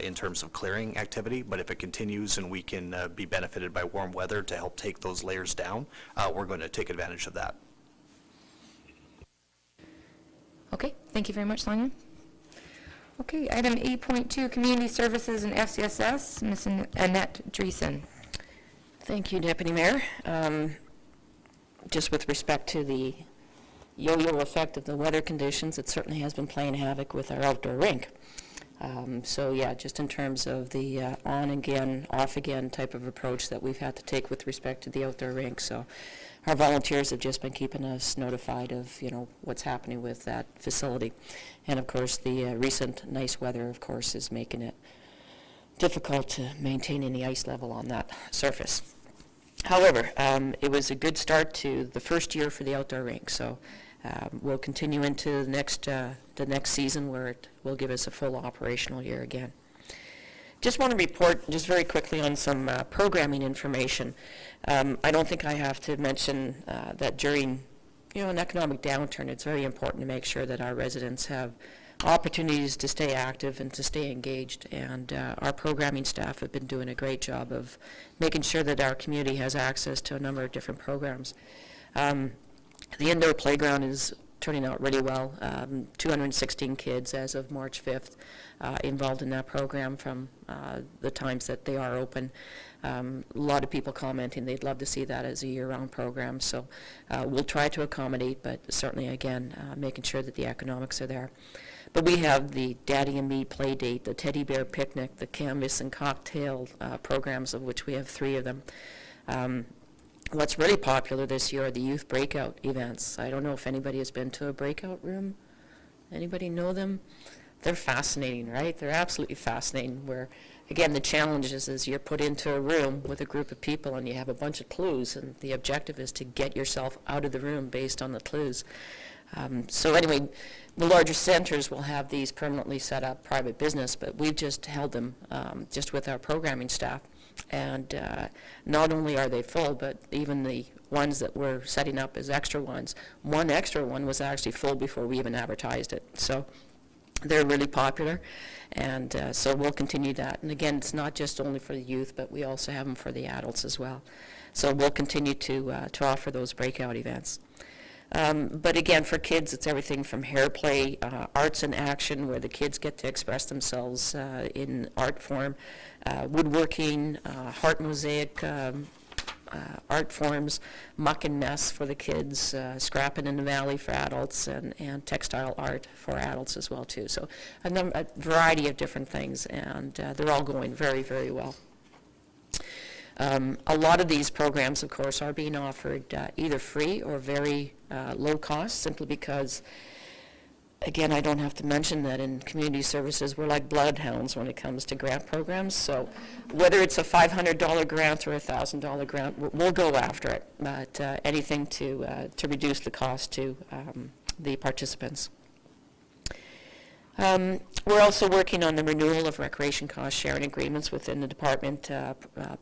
[SPEAKER 6] in terms of clearing activity. But if it continues and we can be benefited by warm weather to help take those layers down, we're going to take advantage of that.
[SPEAKER 1] Okay, thank you very much, Sonia. Okay, item 8.2, Community Services and FCSS, Ms. Annette Dreesen.
[SPEAKER 10] Thank you, Deputy Mayor. Just with respect to the yo-yo effect of the weather conditions, it certainly has been playing havoc with our outdoor rink. So yeah, just in terms of the on again, off again type of approach that we've had to take with respect to the outdoor rink. So our volunteers have just been keeping us notified of, you know, what's happening with that facility. And of course, the recent nice weather, of course, is making it difficult to maintain any ice level on that surface. However, it was a good start to the first year for the outdoor rink. So we'll continue into the next season where it will give us a full operational year again. Just want to report just very quickly on some programming information. I don't think I have to mention that during an economic downturn, it's very important to make sure that our residents have opportunities to stay active and to stay engaged. And our programming staff have been doing a great job of making sure that our community has access to a number of different programs. The indoor playground is turning out really well. 216 kids as of March 5th involved in that program from the times that they are open. A lot of people commenting they'd love to see that as a year-round program. So we'll try to accommodate, but certainly, again, making sure that the economics are there. But we have the Daddy and Me play date, the teddy bear picnic, the canvas and cocktail programs, of which we have 3 of them. What's really popular this year are the youth breakout events. I don't know if anybody has been to a breakout room. Anybody know them? They're fascinating, right? They're absolutely fascinating, where, again, the challenge is you're put into a room with a group of people and you have a bunch of clues, and the objective is to get yourself out of the room based on the clues. So anyway, the larger centers will have these permanently set up private business, but we've just held them just with our programming staff. And not only are they full, but even the ones that we're setting up as extra ones, one extra one was actually full before we even advertised it. So they're really popular, and so we'll continue that. And again, it's not just only for the youth, but we also have them for the adults as well. So we'll continue to offer those breakout events. But again, for kids, it's everything from hair play, arts in action, where the kids get to express themselves in art form, woodworking, heart mosaic art forms, muck and mess for the kids, scrapping in the valley for adults, and textile art for adults as well, too. So a variety of different things, and they're all going very, very well. A lot of these programs, of course, are being offered either free or very low cost, simply because, again, I don't have to mention that in community services, we're like bloodhounds when it comes to grant programs. So whether it's a $500 grant or a $1,000 grant, we'll go after it, but anything to reduce the cost to the participants. We're also working on the renewal of recreation cost sharing agreements within the department,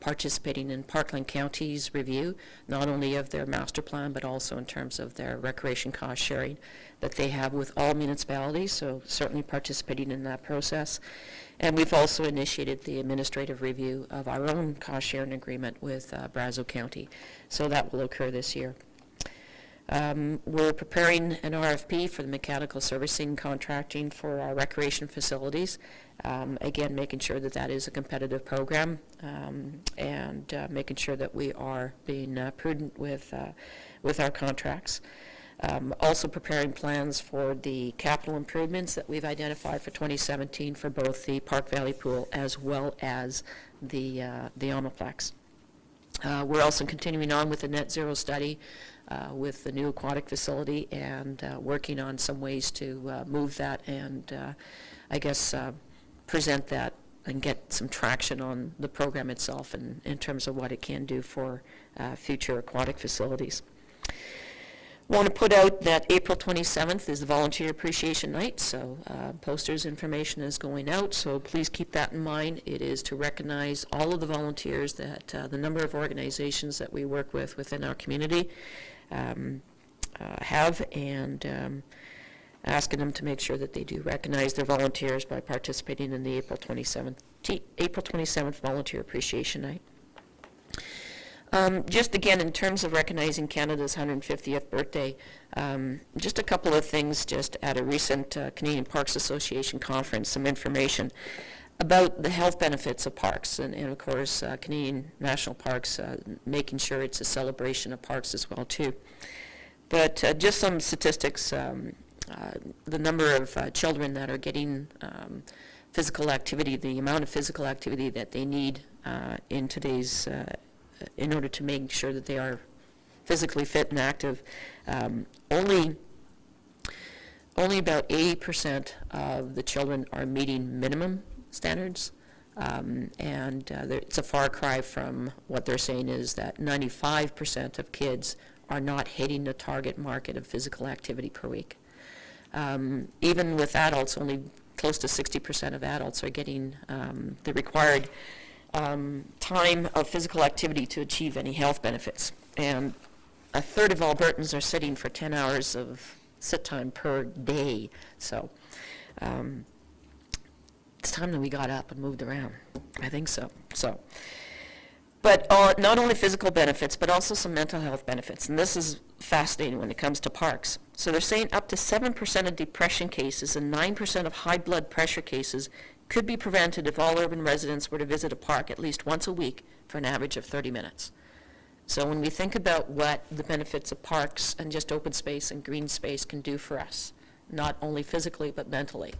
[SPEAKER 10] participating in Parkland County's review, not only of their master plan, but also in terms of their recreation cost sharing that they have with all municipalities, so certainly participating in that process. And we've also initiated the administrative review of our own cost sharing agreement with Brazeau County, so that will occur this year. We're preparing an RFP for the mechanical servicing contracting for our recreation facilities. Again, making sure that that is a competitive program, and making sure that we are being prudent with our contracts. Also preparing plans for the capital improvements that we've identified for 2017 for both the Park Valley Pool as well as the Omniplex. We're also continuing on with the net zero study with the new aquatic facility, and working on some ways to move that and I guess present that and get some traction on the program itself and in terms of what it can do for future aquatic facilities. Want to put out that April 27th is the Volunteer Appreciation Night, so posters information is going out, so please keep that in mind. It is to recognize all of the volunteers that the number of organizations that we work with within our community have, and asking them to make sure that they do recognize their volunteers by participating in the April 27th Volunteer Appreciation Night. Just again, in terms of recognizing Canada's 150th birthday, just a couple of things. Just at a recent Canadian Parks Association conference, some information about the health benefits of parks, and of course Canadian National Parks making sure it's a celebration of parks as well too. But just some statistics, the number of children that are getting physical activity, the amount of physical activity that they need in today's in order to make sure that they are physically fit and active. Only about 80% of the children are meeting minimum standards, and it's a far cry from what they're saying is that 95% of kids are not hitting the target market of physical activity per week. Even with adults, only close to 60% of adults are getting the required time of physical activity to achieve any health benefits. And a third of Albertans are sitting for 10 hours of sit time per day. So it's time that we got up and moved around. I think so. But not only physical benefits, but also some mental health benefits. And this is fascinating when it comes to parks. So they're saying up to 7% of depression cases and 9% of high blood pressure cases could be prevented if all urban residents were to visit a park at least once a week for an average of 30 minutes. So when we think about what the benefits of parks and just open space and green space can do for us, not only physically but mentally,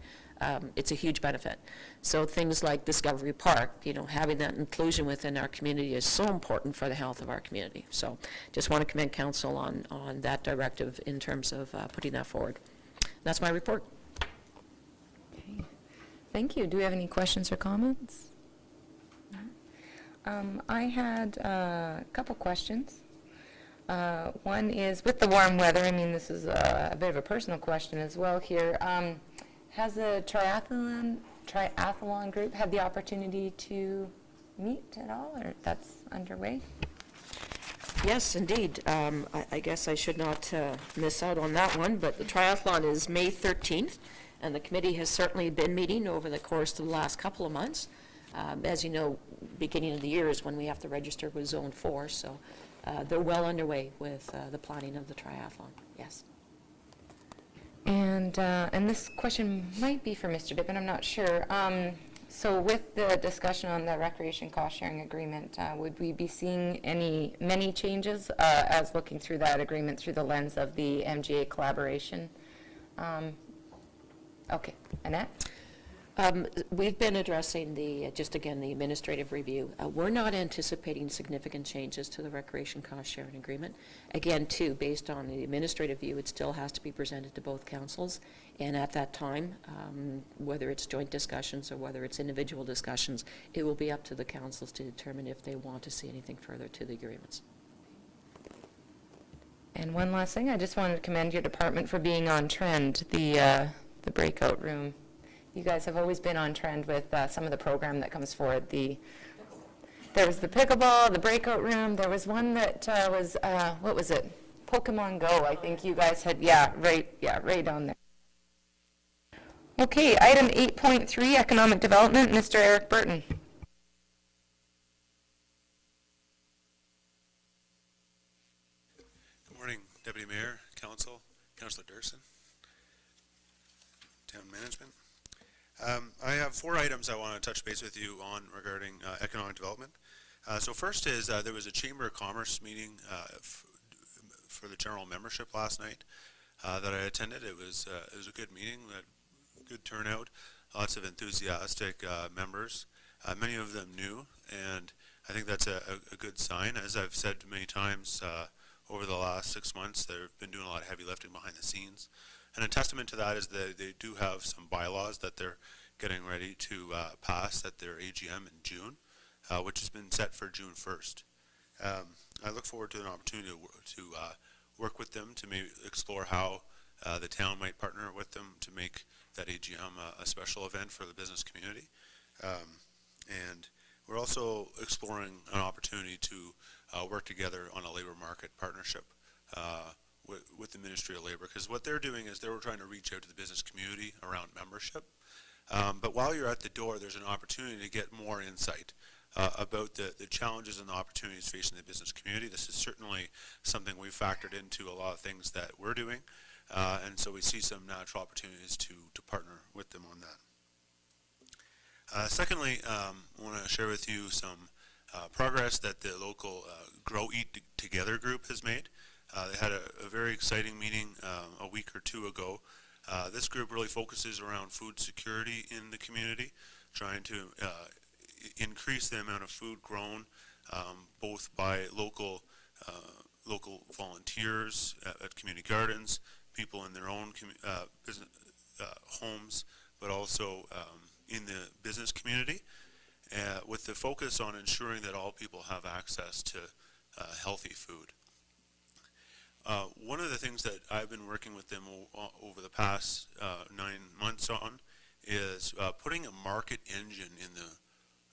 [SPEAKER 10] it's a huge benefit. So things like Discovery Park, having that inclusion within our community is so important for the health of our community. So just want to commend council on that directive in terms of putting that forward. That's my report.
[SPEAKER 1] Thank you. Do we have any questions or comments? I had a couple questions. One is, with the warm weather, this is a bit of a personal question as well here. Has the triathlon group had the opportunity to meet at all, or that's underway?
[SPEAKER 10] Yes, indeed. I guess I should not miss out on that one, but the triathlon is May 13th. And the committee has certainly been meeting over the course of the last couple of months. As you know, beginning of the year is when we have to register with Zone 4, so they're well underway with the planning of the triathlon, yes.
[SPEAKER 1] And this question might be for Mr. Dippin, I'm not sure. So with the discussion on the recreation cost-sharing agreement, would we be seeing many changes as looking through that agreement through the lens of the MGA collaboration? Okay, Annette?
[SPEAKER 10] We've been addressing the administrative review. We're not anticipating significant changes to the recreation cost sharing agreement. Again, too, based on the administrative view, it still has to be presented to both councils. And at that time, whether it's joint discussions or whether it's individual discussions, it will be up to the councils to determine if they want to see anything further to the agreements.
[SPEAKER 1] And one last thing, I just wanted to commend your department for being on trend. The breakout room You guys have always been on trend with some of the program that comes forward. There was the pickleball, the breakout room. There was one that was, what was it? Pokemon Go, I think you guys had, right on there. Okay, item 8.3, economic development, Mr. Eric Burton.
[SPEAKER 11] Good morning, Deputy Mayor, Council, Councillor Durson, Town Management. I have 4 items I want to touch base with you on regarding economic development. So first is there was a Chamber of Commerce meeting for the general membership last night that I attended. It was a good meeting, good turnout, lots of enthusiastic members, many of them new, and I think that's a good sign. As I've said many times over the last 6 months, they've been doing a lot of heavy lifting behind the scenes. And a testament to that is that they do have some bylaws that they're getting ready to pass at their AGM in June, which has been set for June 1st. I look forward to an opportunity to work with them to maybe explore how the town might partner with them to make that AGM a special event for the business community. And we're also exploring an opportunity to work together on a labor market partnership with the Ministry of Labor, because what they're doing is they're trying to reach out to the business community around membership. But while you're at the door, there's an opportunity to get more insight about the challenges and the opportunities facing the business community. This is certainly something we've factored into a lot of things that we're doing, and so we see some natural opportunities to partner with them on that. Secondly, I want to share with you some progress that the local Grow Eat Together group has made. They had a very exciting meeting a week or 2 ago. This group really focuses around food security in the community, trying to increase the amount of food grown, both by local volunteers at community gardens, people in their own business, homes, but also in the business community, with the focus on ensuring that all people have access to healthy food. One of the things that I've been working with them over the past 9 months on is putting a market engine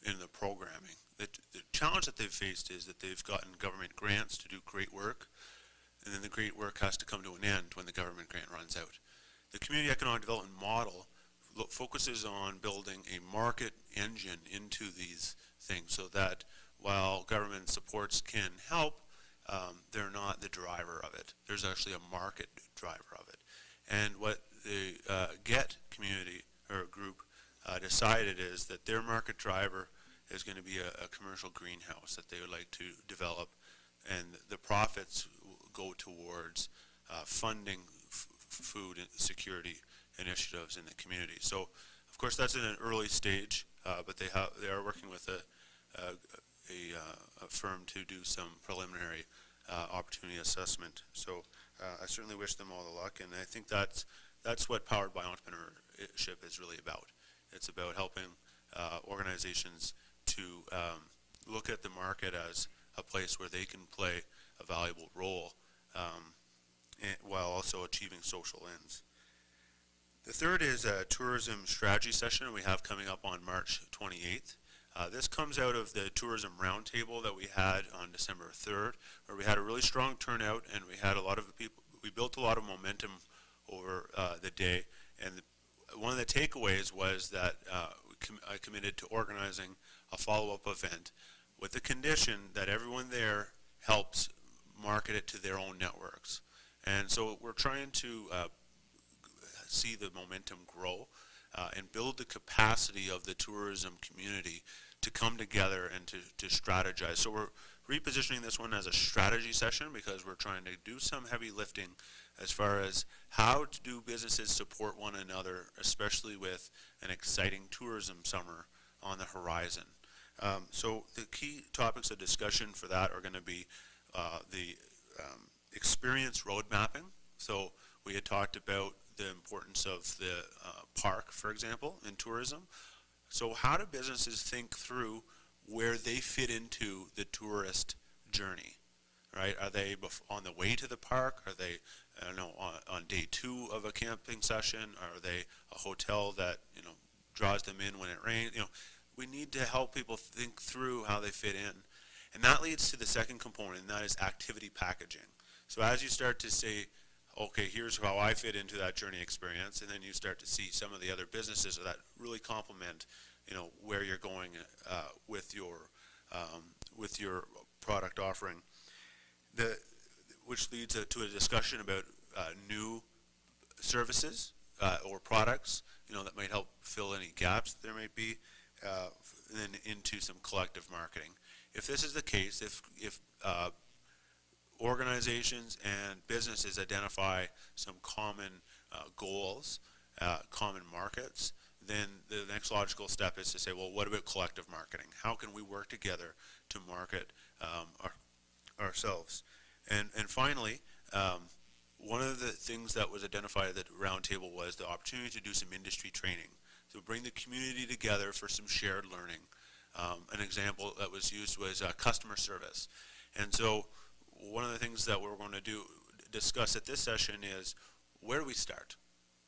[SPEAKER 11] in the programming. The challenge that they've faced is that they've gotten government grants to do great work, and then the great work has to come to an end when the government grant runs out. The community economic development model focuses on building a market engine into these things so that while government supports can help, they're not the driver of it. There's actually a market driver of it. And what the GET community or group decided is that their market driver is going to be a commercial greenhouse that they would like to develop, and the profits go towards funding food security initiatives in the community. So, of course, that's in an early stage, but they are working with a firm to do some preliminary opportunity assessment. So I certainly wish them all the luck, and I think that's what Powered by Entrepreneurship is really about. It's about helping organizations to look at the market as a place where they can play a valuable role while also achieving social ends. The third is a tourism strategy session we have coming up on March 28th. This comes out of the tourism roundtable that we had on December 3rd, where we had a really strong turnout and we had a lot of people. We built a lot of momentum over the day, and one of the takeaways was that I committed to organizing a follow-up event with the condition that everyone there helps market it to their own networks. And so we're trying to see the momentum grow and build the capacity of the tourism community to come together and to strategize. So we're repositioning this one as a strategy session because we're trying to do some heavy lifting as far as how to do businesses support one another, especially with an exciting tourism summer on the horizon. So the key topics of discussion for that are going to be the experience road mapping. So we had talked about the importance of the park, for example, in tourism. So how do businesses think through where they fit into the tourist journey, right? Are they on the way to the park? Are they, on day 2 of a camping session? Are they a hotel that draws them in when it rains. We need to help people think through how they fit in. And that leads to the second component, and that is activity packaging. So as you start to say, okay, here's how I fit into that journey experience, and then you start to see some of the other businesses that really complement, where you're going with your product offering. Which leads to a discussion about new services or products, that might help fill any gaps that there might be, and then into some collective marketing. If this is the case, if organizations and businesses identify some common goals, common markets, then the next logical step is to say, well, what about collective marketing? How can we work together to market ourselves? And finally, one of the things that was identified at the roundtable was the opportunity to do some industry training. So bring the community together for some shared learning. An example that was used was customer service. And so one of the things that we're going to discuss at this session is, where do we start?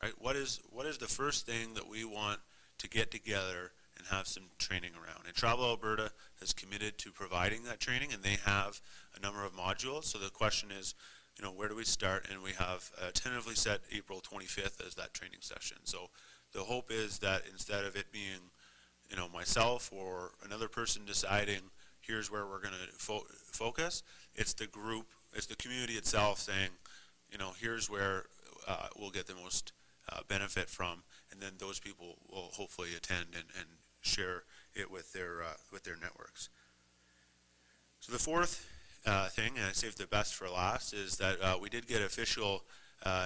[SPEAKER 11] Right? What is the first thing that we want to get together and have some training around? And Travel Alberta has committed to providing that training, and they have a number of modules. So the question is, where do we start? And we have tentatively set April 25th as that training session. So the hope is that instead of it being, myself or another person deciding here's where we're going to focus, it's the group, it's the community itself saying, here's where we'll get the most benefit from, and then those people will hopefully attend and share it with their networks. So the fourth thing, and I saved the best for last, is that we did get official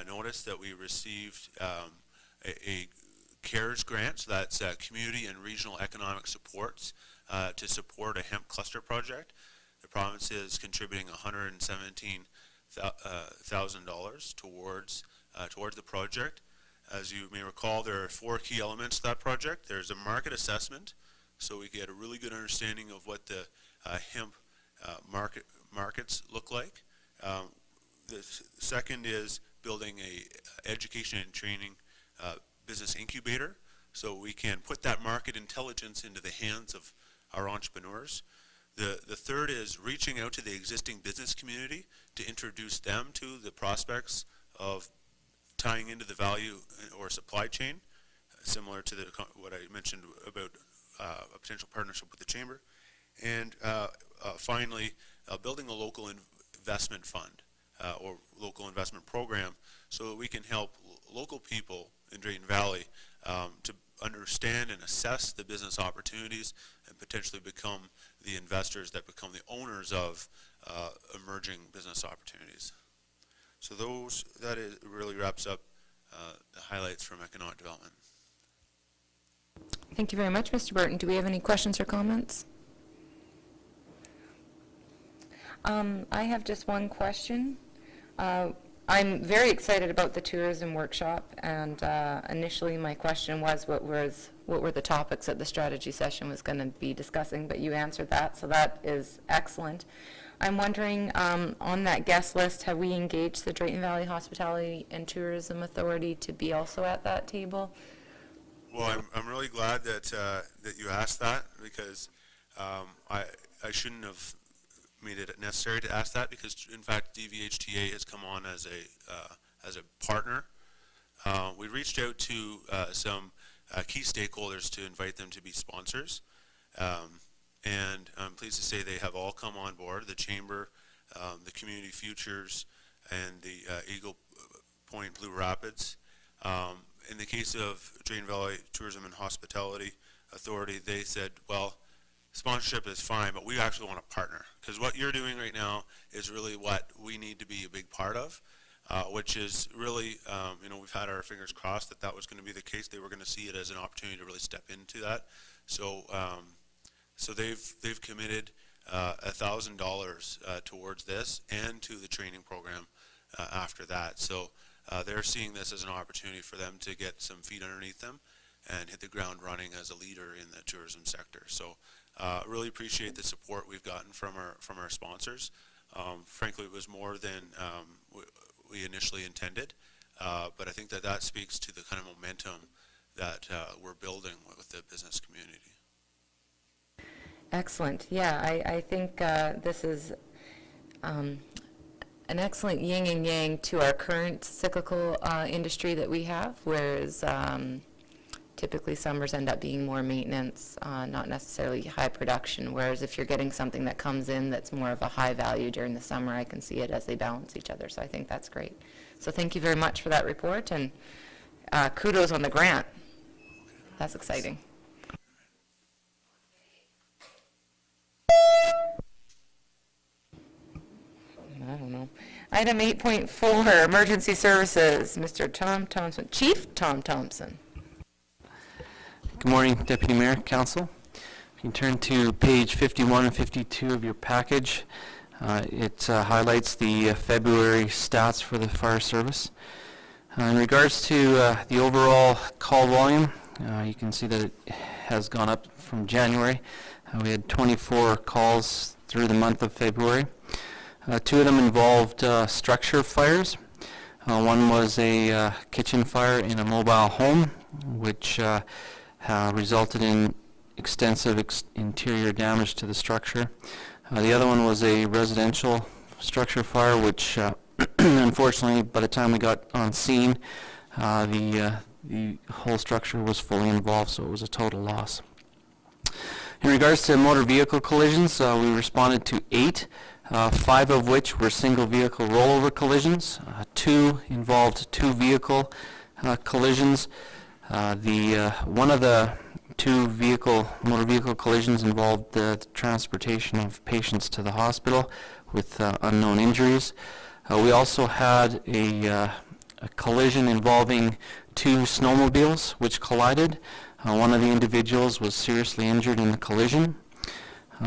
[SPEAKER 11] notice that we received a CARES grant, so that's Community and Regional Economic Supports, to support a hemp cluster project. The province is contributing $117,000 towards the project. As you may recall, there are 4 key elements to that project. There's a market assessment, so we get a really good understanding of what the hemp markets look like. The second is building a education and training business incubator, so we can put that market intelligence into the hands of our entrepreneurs. The third is reaching out to the existing business community to introduce them to the prospects of tying into the value or supply chain, similar to what I mentioned about a potential partnership with the Chamber. And finally, building a local investment fund or local investment program so that we can help local people in Drayton Valley to understand and assess the business opportunities and potentially become the investors that become the owners of emerging business opportunities. So that really wraps up the highlights from economic development.
[SPEAKER 1] Thank you very much, Mr. Burton. Do we have any questions or comments? I have just one question. I'm very excited about the tourism workshop, and initially my question was what were the topics that the strategy session was going to be discussing, but you answered that, so that is excellent. I'm wondering, on that guest list, have we engaged the Drayton Valley Hospitality and Tourism Authority to be also at that table?
[SPEAKER 11] Well, I'm really glad that you asked that, because I shouldn't have made it necessary to ask that, because in fact DVHTA has come on as a partner. We reached out to some key stakeholders to invite them to be sponsors, and I'm pleased to say they have all come on board: the Chamber, the Community Futures, and the Eagle Point Blue Rapids. In the case of Drayton Valley Tourism and Hospitality Authority, they said, well, sponsorship is fine, but we actually want to partner, because what you're doing right now is really what we need to be a big part of, which is really, we've had our fingers crossed that that was going to be the case. They were going to see it as an opportunity to really step into that. So, so they've committed $1,000 towards this and to the training program after that. So they're seeing this as an opportunity for them to get some feet underneath them and hit the ground running as a leader in the tourism sector. So really appreciate the support we've gotten from our sponsors. Frankly, it was more than we initially intended, but I think that speaks to the kind of momentum that we're building with the business community.
[SPEAKER 1] Excellent. Yeah, I think this is an excellent yin and yang to our current cyclical industry that we have, whereas typically summers end up being more maintenance, not necessarily high production, whereas if you're getting something that comes in that's more of a high value during the summer, I can see it as they balance each other. So I think that's great. So thank you very much for that report, and kudos on the grant. That's exciting. I don't know. Item 8.4, Emergency Services, Mr. Tom Thompson, Chief Tom Thompson.
[SPEAKER 12] Good morning, Deputy Mayor, Council. If you can turn to page 51 and 52 of your package, it highlights the February stats for the fire service. In regards to the overall call volume, you can see that it has gone up from January. We had 24 calls through the month of February. Two of them involved structure fires. One was a kitchen fire in a mobile home, which resulted in extensive interior damage to the structure. The other one was a residential structure fire, which unfortunately, by the time we got on scene, the whole structure was fully involved, so it was a total loss. In regards to motor vehicle collisions, we responded to 8. 5 of which were single vehicle rollover collisions. 2 involved 2 vehicle collisions. One of the 2 motor vehicle collisions involved the transportation of patients to the hospital with unknown injuries. We also had a collision involving 2 snowmobiles which collided. One of the individuals was seriously injured in the collision.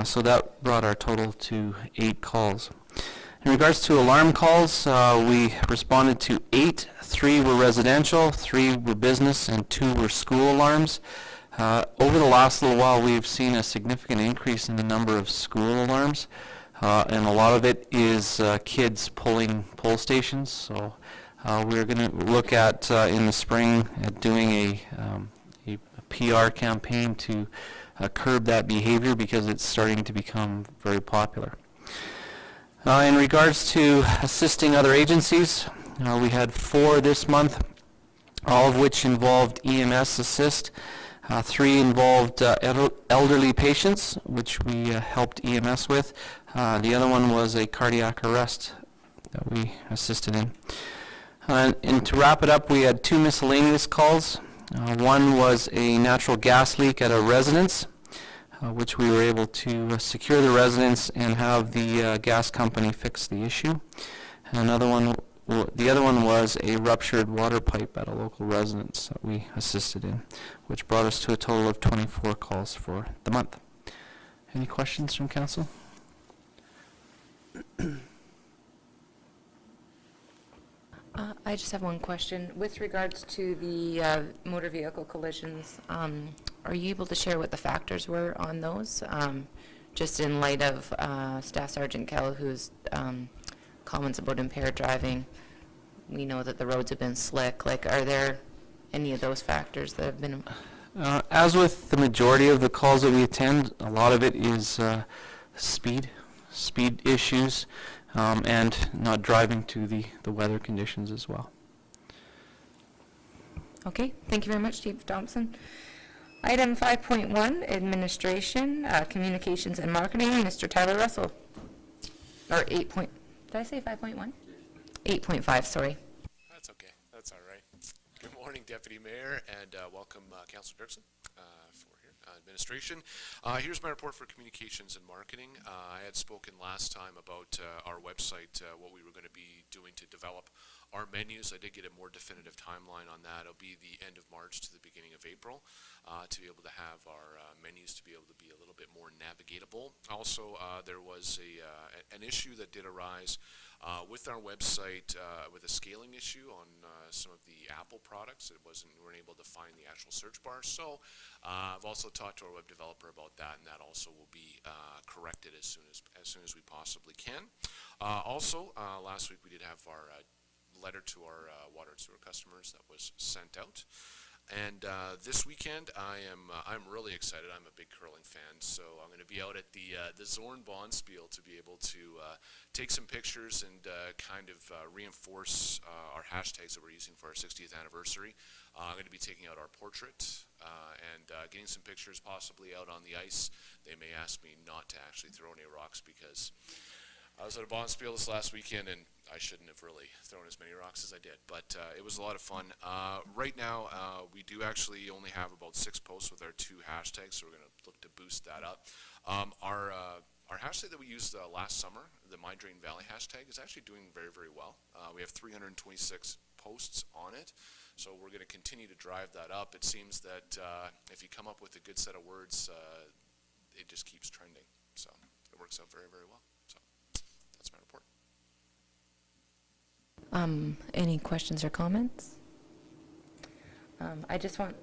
[SPEAKER 12] So that brought our total to 8 calls. In regards to alarm calls, we responded to 8. 3 were residential, 3 were business, and 2 were school alarms. Over the last little while, we've seen a significant increase in the number of school alarms, and a lot of it is kids pulling pole stations. So we're going to look at, in the spring, at doing a PR campaign to curb that behavior because it's starting to become very popular. In regards to assisting other agencies, we had 4 this month, all of which involved EMS assist. 3 involved elderly patients, which we helped EMS with. The other one was a cardiac arrest that we assisted in. And to wrap it up, we had 2 miscellaneous calls. One was a natural gas leak at a residence, which we were able to secure the residence and have the gas company fix the issue. And the other one was a ruptured water pipe at a local residence that we assisted in, which brought us to a total of 24 calls for the month. Any questions from council?
[SPEAKER 1] I just have one question. With regards to the motor vehicle collisions, are you able to share what the factors were on those? Just in light of Staff Sergeant Calahoo's comments about impaired driving, we know that the roads have been slick. Like, are there any of those factors that have been...
[SPEAKER 12] As with the majority of the calls that we attend, a lot of it is speed issues, and not driving to the weather conditions as well.
[SPEAKER 1] Okay, thank you very much, Chief Thompson. Item 5.1, Administration, Communications and Marketing, Mr. Tyler Russell. Or 8 point, did I say 5.1? 8.5, sorry.
[SPEAKER 13] That's okay, that's all right. Good morning, Deputy Mayor, and welcome Councillor Dirksen for here, Administration. Here's my report for Communications and Marketing. I had spoken last time about our website, what we were going to be doing to develop our menus. I did get a more definitive timeline on that. It'll be the end of March to the beginning of April to be able to have our menus to be able to be a little bit more navigatable. Also, there was an issue that did arise with our website with a scaling issue on some of the Apple products. We weren't able to find the actual search bar. So I've also talked to our web developer about that, and that also will be corrected as soon as we possibly can. Also, last week we did have our letter to our water and sewer customers that was sent out. And this weekend, I'm really excited. I'm a big curling fan, so I'm going to be out at the Zorn Bonspiel to be able to take some pictures and kind of reinforce our hashtags that we're using for our 60th anniversary. I'm going to be taking out our portrait and getting some pictures possibly out on the ice. They may ask me not to actually throw any rocks because I was at a Bonspiel this last weekend and I shouldn't have really thrown as many rocks as I did, but it was a lot of fun. Right now, we do actually only have about 6 posts with our 2 hashtags, so we're going to look to boost that up. Our hashtag that we used last summer, the My Drain Valley hashtag, is actually doing very, very well. We have 326 posts on it, so we're going to continue to drive that up. It seems that if you come up with a good set of words, it just keeps trending, so it works out very, very well. So that's my report.
[SPEAKER 1] Any questions or comments? I just want,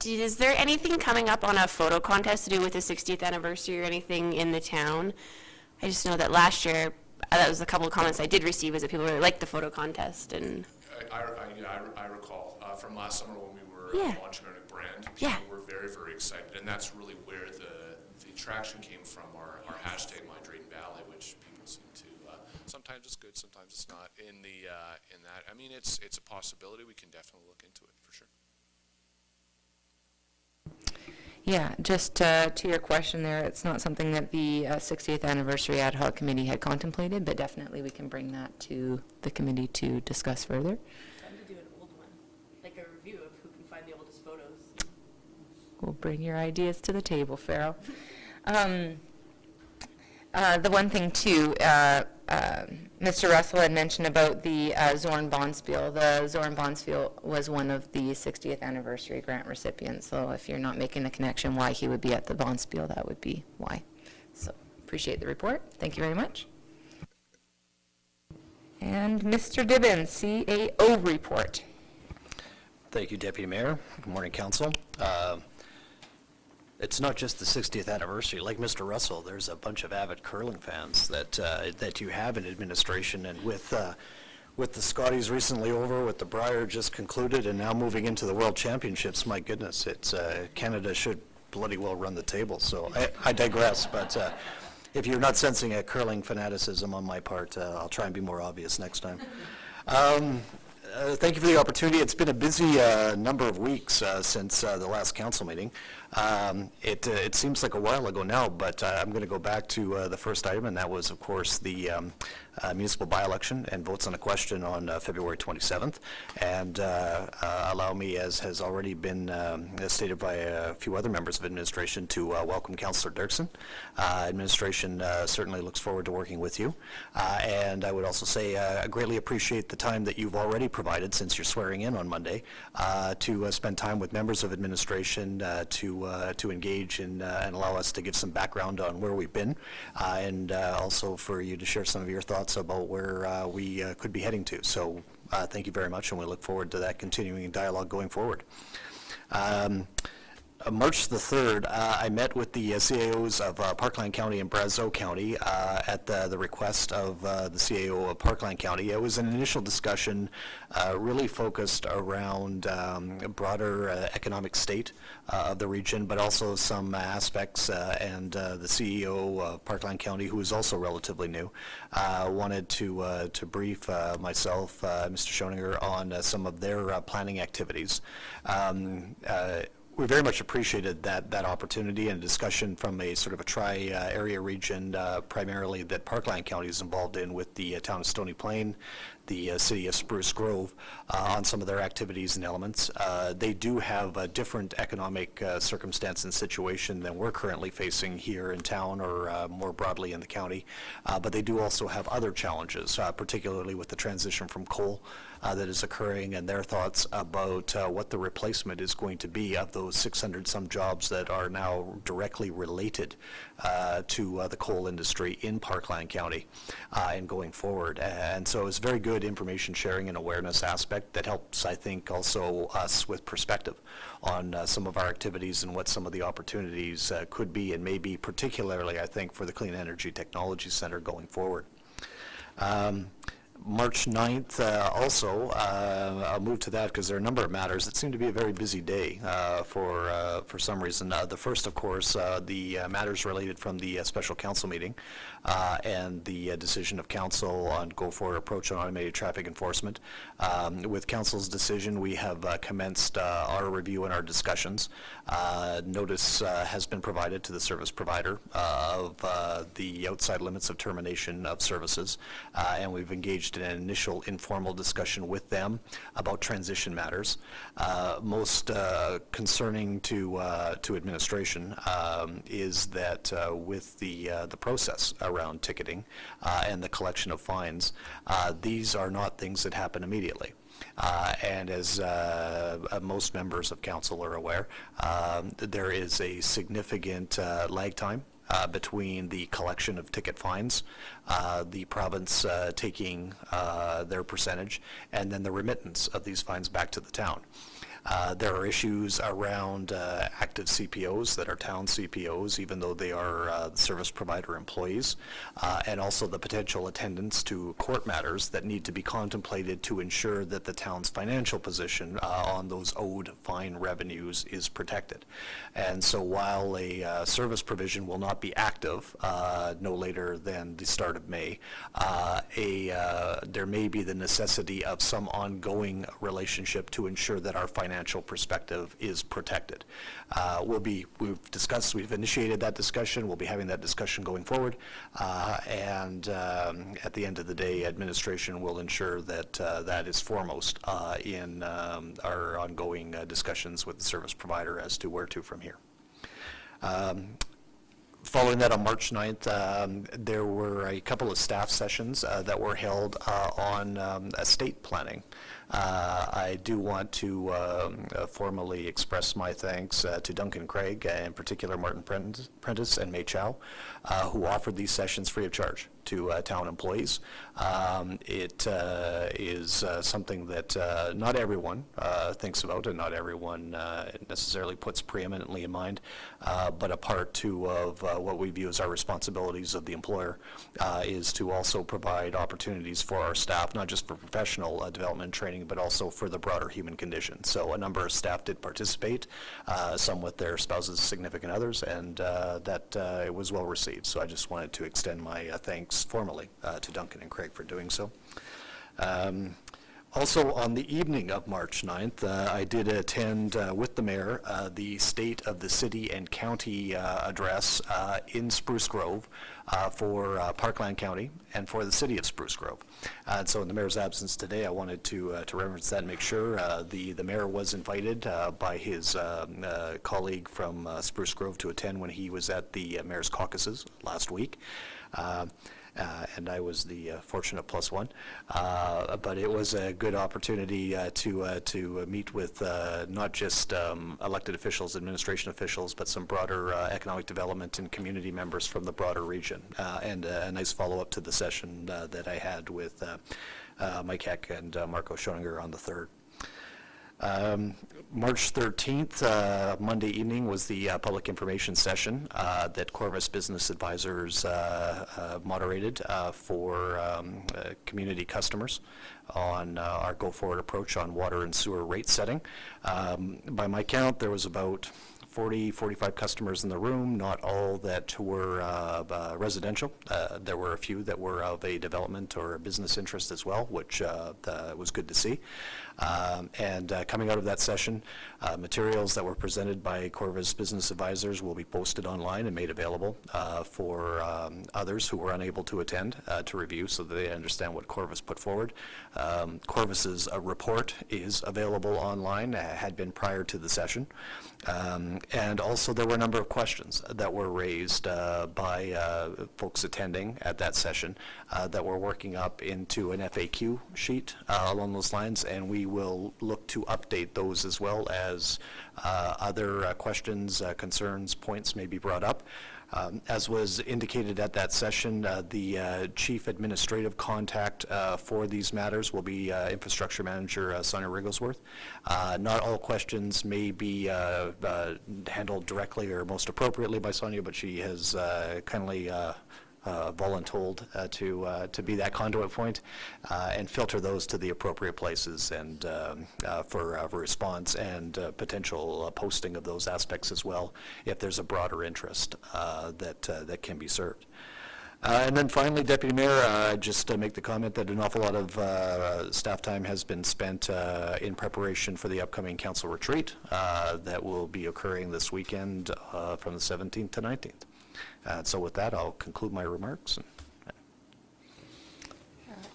[SPEAKER 5] Is there anything coming up on a photo contest to do with the 60th anniversary or anything in the town? I just know that last year, that was a couple of comments I did receive, is that people really liked the photo contest. And
[SPEAKER 13] I recall from last summer when we were launching our new brand, people were very, very excited, and that's really where the traction came from, our hashtag My Drain Valley, which people seem to, sometimes it's good, sometimes it's not. In that, I mean, it's a possibility. We can definitely look into it for sure.
[SPEAKER 1] yeah, just to your question there, it's not something that the 60th anniversary ad hoc committee had contemplated, but definitely we can bring that to the committee to discuss further.
[SPEAKER 5] Time to do an old one, like a review of who can find the oldest photos.
[SPEAKER 1] We'll bring your ideas to the table, Farrell. The one thing, too, Mr. Russell had mentioned about the Zorn Bonspiel. The Zorn Bonspiel was one of the 60th anniversary grant recipients, so if you're not making a connection why he would be at the Bonspiel, that would be why. So, appreciate the report. Thank you very much. And Mr. Dibbins, CAO report.
[SPEAKER 6] Thank you, Deputy Mayor. Good morning, Council. It's not just the 60th anniversary. Like Mr. Russell, there's a bunch of avid curling fans that you have in administration, and with the Scotties recently over, with the Brier just concluded, and now moving into the World Championships, my goodness, it's Canada should bloody well run the table. So I digress, but if you're not sensing a curling fanaticism on my part, I'll try and be more obvious next time. Thank you for the opportunity. It's been a busy number of weeks since the last council meeting. It seems like a while ago now, but I'm going to go back to the first item, and that was, of course, the municipal by-election and votes on a question on February 27th. And allow me, as has already been stated by a few other members of administration, to welcome Councillor Dirksen. Administration certainly looks forward to working with you. And I would also say I greatly appreciate the time that you've already provided since you're swearing in on Monday to spend time with members of administration to engage and allow us to give some background on where we've been, and also for you to share some of your thoughts about where we could be heading to. So thank you very much, and we look forward to that continuing dialogue going forward. March the 3rd, I met with the CAOs of Parkland County and Brazeau County at the request of the CAO of Parkland County. It was an initial discussion really focused around a broader economic state of the region, but also some aspects, and the CEO of Parkland County, who is also relatively new, wanted to brief myself, Mr. Schoeninger, on some of their planning activities. We very much appreciated that opportunity and discussion from a sort of a tri-area region, primarily that Parkland County is involved in, with the town of Stony Plain, the city of Spruce Grove, on some of their activities and elements. They do have a different economic circumstance and situation than we're currently facing here in town, or more broadly in the county, but they do also have other challenges, particularly with the transition from coal that is occurring, and their thoughts about what the replacement is going to be of those 600 some jobs that are now directly related to the coal industry in Parkland County and going forward. And so it's very good information sharing and awareness aspect that helps, I think, also us with perspective on some of our activities and what some of the opportunities could be, and maybe particularly, I think, for the Clean Energy Technology Center going forward. March 9th, also, I'll move to that because there are a number of matters. It seemed to be a very busy day for some reason. The first, of course, the matters related from the special council meeting and the decision of council on go-forward approach on automated traffic enforcement. With council's decision, we have commenced our review and our discussions. Notice has been provided to the service provider of the outside limits of termination of services, and we've engaged in an initial informal discussion with them about transition matters. Most concerning to administration is that with the process around ticketing and the collection of fines, these are not things that happen immediately. And as most members of council are aware, there is a significant lag time between the collection of ticket fines, the province taking their percentage, and then the remittance of these fines back to the town. There are issues around active CPOs that are town CPOs, even though they are service provider employees, and also the potential attendance to court matters that need to be contemplated to ensure that the town's financial position on those owed fine revenues is protected. And so while a service provision will not be active no later than the start of May, there may be the necessity of some ongoing relationship to ensure that our financial perspective is protected. We've initiated that discussion. We'll be having that discussion going forward, and at the end of the day, administration will ensure that that is foremost in our ongoing discussions with the service provider as to where to from here. Following that, on March 9th, there were a couple of staff sessions that were held on estate planning. I do want to formally express my thanks to Duncan Craig, in particular Martin Prentice and May Chow, who offered these sessions free of charge to town employees. It is something that not everyone thinks about and not everyone necessarily puts preeminently in mind, but a part too of what we view as our responsibilities of the employer is to also provide opportunities for our staff, not just for professional development and training, but also for the broader human condition. So a number of staff did participate, some with their spouses, significant others, and that it was well received. So I just wanted to extend my thanks formally to Duncan and Craig for doing so. Also, on the evening of March 9th, I did attend with the mayor the State of the City and County address in Spruce Grove for Parkland County and for the City of Spruce Grove. And so in the mayor's absence today, I wanted to reference that and make sure the mayor was invited by his colleague from Spruce Grove to attend when he was at the mayor's caucuses last week. And I was the fortunate plus one. But it was a good opportunity to meet with not just elected officials, administration officials, but some broader economic development and community members from the broader region. And a nice follow-up to the session that I had with Mike Heck and Marco Schoninger on the 3rd. March 13th, Monday evening, was the public information session that Corvus Business Advisors moderated for community customers on our go-forward approach on water and sewer rate setting. By my count, there was about 40, 45 customers in the room, not all that were residential. There were a few that were of a development or a business interest as well, which was good to see. And coming out of that session, materials that were presented by Corvus Business Advisors will be posted online and made available for others who were unable to attend to review so that they understand what Corvus put forward. Corvus's report is available online, had been prior to the session. And also there were a number of questions that were raised by folks attending at that session that we're working up into an FAQ sheet along those lines, and we will look to update those as well as other questions, concerns, points may be brought up. As was indicated at that session, the chief administrative contact for these matters will be infrastructure manager Sonia Rigglesworth. Not all questions may be handled directly or most appropriately by Sonia, but she has kindly voluntold to be that conduit point, and filter those to the appropriate places and for response and potential posting of those aspects as well, if there's a broader interest that can be served. And then finally, Deputy Mayor, just make the comment that an awful lot of staff time has been spent in preparation for the upcoming council retreat that will be occurring this weekend from the 17th to 19th. So with that, I'll conclude my remarks.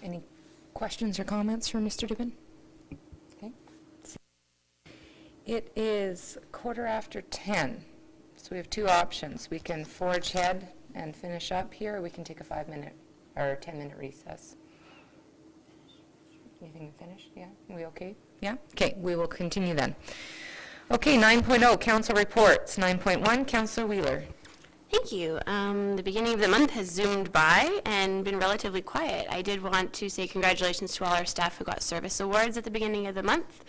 [SPEAKER 1] Any questions or comments for Mr. Dubin? Okay. It is 10:15, so we have two options. We can forge ahead and finish up here, or we can take a 5-minute or 10-minute recess. Anything to finish? Yeah? Are we okay? Yeah? Okay, we will continue then. Okay, 9.0, council reports. 9.1, Councillor Wheeler.
[SPEAKER 5] Thank you. The beginning of the month has zoomed by and been relatively quiet. I did want to say congratulations to all our staff who got service awards at the beginning of the month.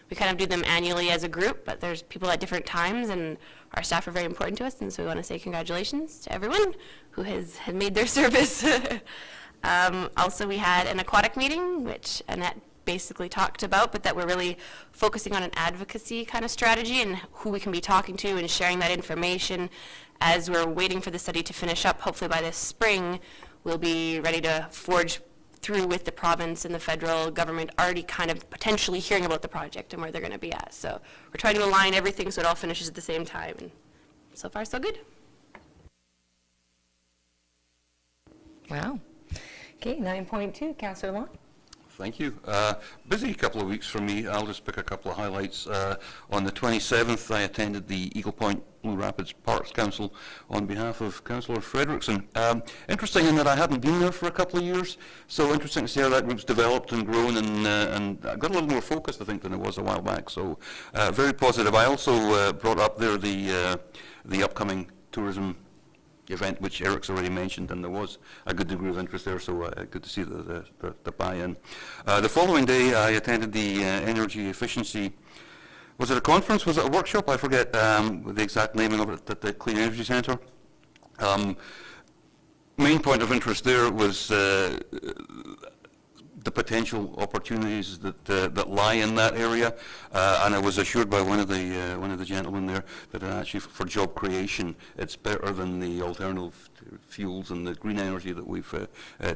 [SPEAKER 5] We kind of do them annually as a group, but there's people at different times, and our staff are very important to us, and so we want to say congratulations to everyone who has made their service. Also, we had an aquatic meeting, which Annette basically talked about, but that we're really focusing on an advocacy kind of strategy and who we can be talking to and sharing that information as we're waiting for the study to finish up. Hopefully by this spring, we'll be ready to forge through with the province and the federal government already kind of potentially hearing about the project and where they're going to be at. So we're trying to align everything so it all finishes at the same time. And so far, so good.
[SPEAKER 1] Wow. Okay, 9.2, Councillor Long.
[SPEAKER 3] Thank you. Busy couple of weeks for me. I'll just pick a couple of highlights. On the 27th, I attended the Eagle Point Blue Rapids Parks Council on behalf of Councillor Frederickson. Interesting in that I hadn't been there for a couple of years, so interesting to see how that group's developed and grown and got a little more focused, I think, than it was a while back. So very positive. I also brought up there the upcoming tourism event, which Eric's already mentioned, and there was a good degree of interest there, so good to see the buy-in. The following day, I attended the energy efficiency. Was it a conference? Was it a workshop? I forget the exact naming of it, at the Clean Energy Centre. Main point of interest there was the potential opportunities that lie in that area, and I was assured by one of the gentlemen there that actually for job creation it's better than the alternative fuels and the green energy that we've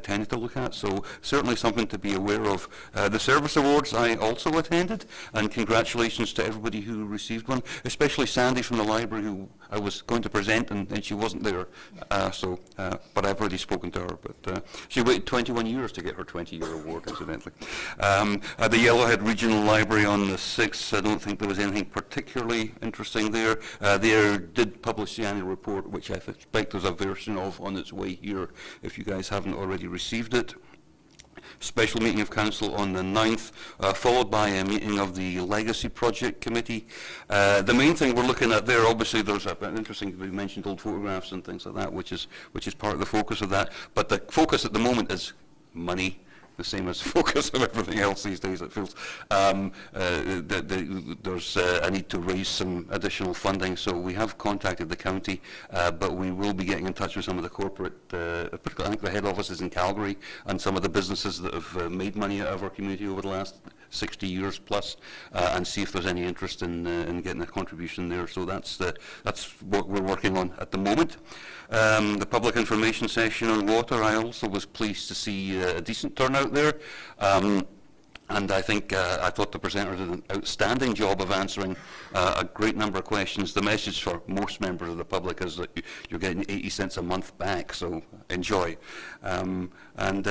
[SPEAKER 3] tended to look at. So certainly something to be aware of. The service awards I also attended, and congratulations to everybody who received one, especially Sandy from the library, who I was going to present and she wasn't there. But I've already spoken to her. But she waited 21 years to get her 20-year award, incidentally. The Yellowhead Regional Library on the 6th, I don't think there was anything particularly interesting there. They did publish the annual report, which I suspect there's a version of on its way here, if you guys haven't already received it. Special meeting of council on the 9th, followed by a meeting of the Legacy Project Committee. The main thing we're looking at there, obviously there's an interesting, we mentioned old photographs and things like that, which is part of the focus of that, but the focus at the moment is money, the same as the focus of everything else these days, it feels. There's a need to raise some additional funding, so we have contacted the county, but we will be getting in touch with some of the corporate, particularly I think the head office is in Calgary, and some of the businesses that have made money out of our community over the last 60 years plus, and see if there's any interest in getting a contribution there. So that's what we're working on at the moment. The public information session on water, I also was pleased to see a decent turnout there. And I think I thought the presenter did an outstanding job of answering a great number of questions. The message for most members of the public is that you're getting 80 cents a month back, so enjoy. And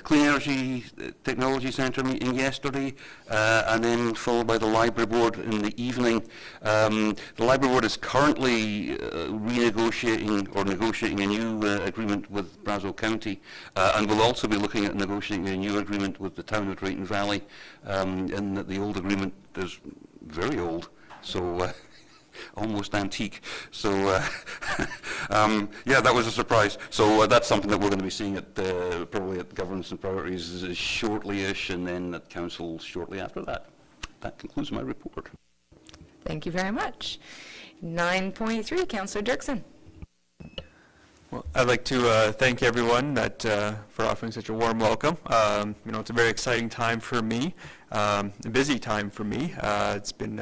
[SPEAKER 3] Clean Energy Technology Centre meeting yesterday, and then followed by the Library Board in the evening. The Library Board is currently renegotiating or negotiating a new agreement with Brazeau County, and will also be looking at negotiating a new agreement with the town of Drayton Valley, in that the old agreement is very old, so almost antique. So yeah, that was a surprise. So that's something that we're going to be seeing at probably at Governance and Priorities shortly-ish, and then at Council shortly after that. That concludes my report.
[SPEAKER 1] Thank you very much. 9.3, Councillor Dirksen.
[SPEAKER 4] Well, I'd like to thank everyone that for offering such a warm welcome. It's a very exciting time for me, a busy time for me. It's been,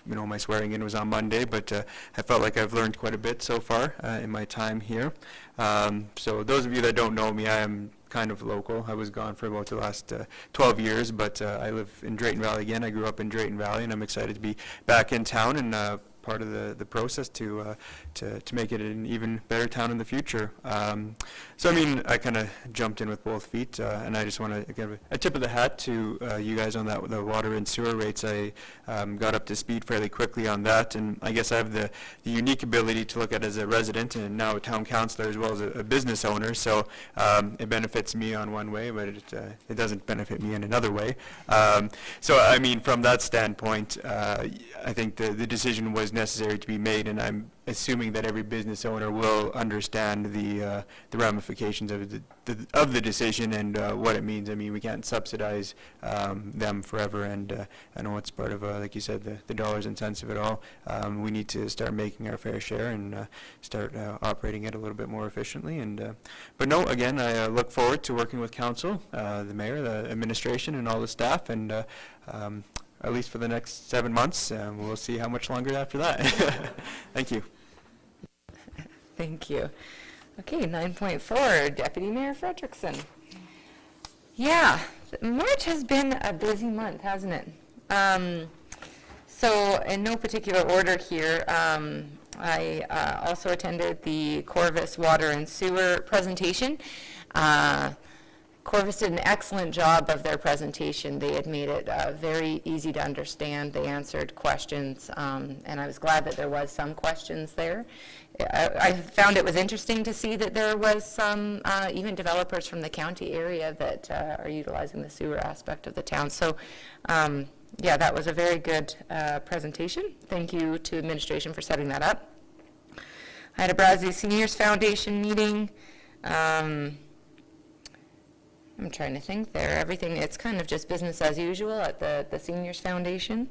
[SPEAKER 4] my swearing in was on Monday, but I felt like I've learned quite a bit so far in my time here. So those of you that don't know me, I am kind of local. I was gone for about the last 12 years, but I live in Drayton Valley again. I grew up in Drayton Valley, and I'm excited to be back in town and part of the process to make it an even better town in the future. So I kind of jumped in with both feet, and I just want to give a tip of the hat to you guys on that, the water and sewer rates. I got up to speed fairly quickly on that, and I guess I have the unique ability to look at it as a resident and now a town councillor as well as a business owner. So it benefits me on one way, but it doesn't benefit me in another way. From that standpoint, I think the decision was necessary to be made, and I'm assuming that every business owner will understand the ramifications of the decision and what it means. We can't subsidize them forever, and I know it's part of, like you said, the dollars and cents of it all. We need to start making our fair share and start operating it a little bit more efficiently. But no, again, I look forward to working with council, the mayor, the administration, and all the staff, and at least for the next 7 months. We'll see how much longer after that. Thank you.
[SPEAKER 1] Thank you. Okay, 9.4, Deputy Mayor Frederickson. Yeah, March has been a busy month, hasn't it? So in no particular order here, I also attended the Corvus Water and Sewer presentation. Corvus did an excellent job of their presentation. They had made it very easy to understand. They answered questions, and I was glad that there was some questions there. I found it was interesting to see that there was some, even developers from the county area that are utilizing the sewer aspect of the town. So, yeah, that was a very good presentation. Thank you to administration for setting that up. I had a Brazos Seniors Foundation meeting. I'm trying to think there. Everything, it's kind of just business as usual at the Seniors Foundation.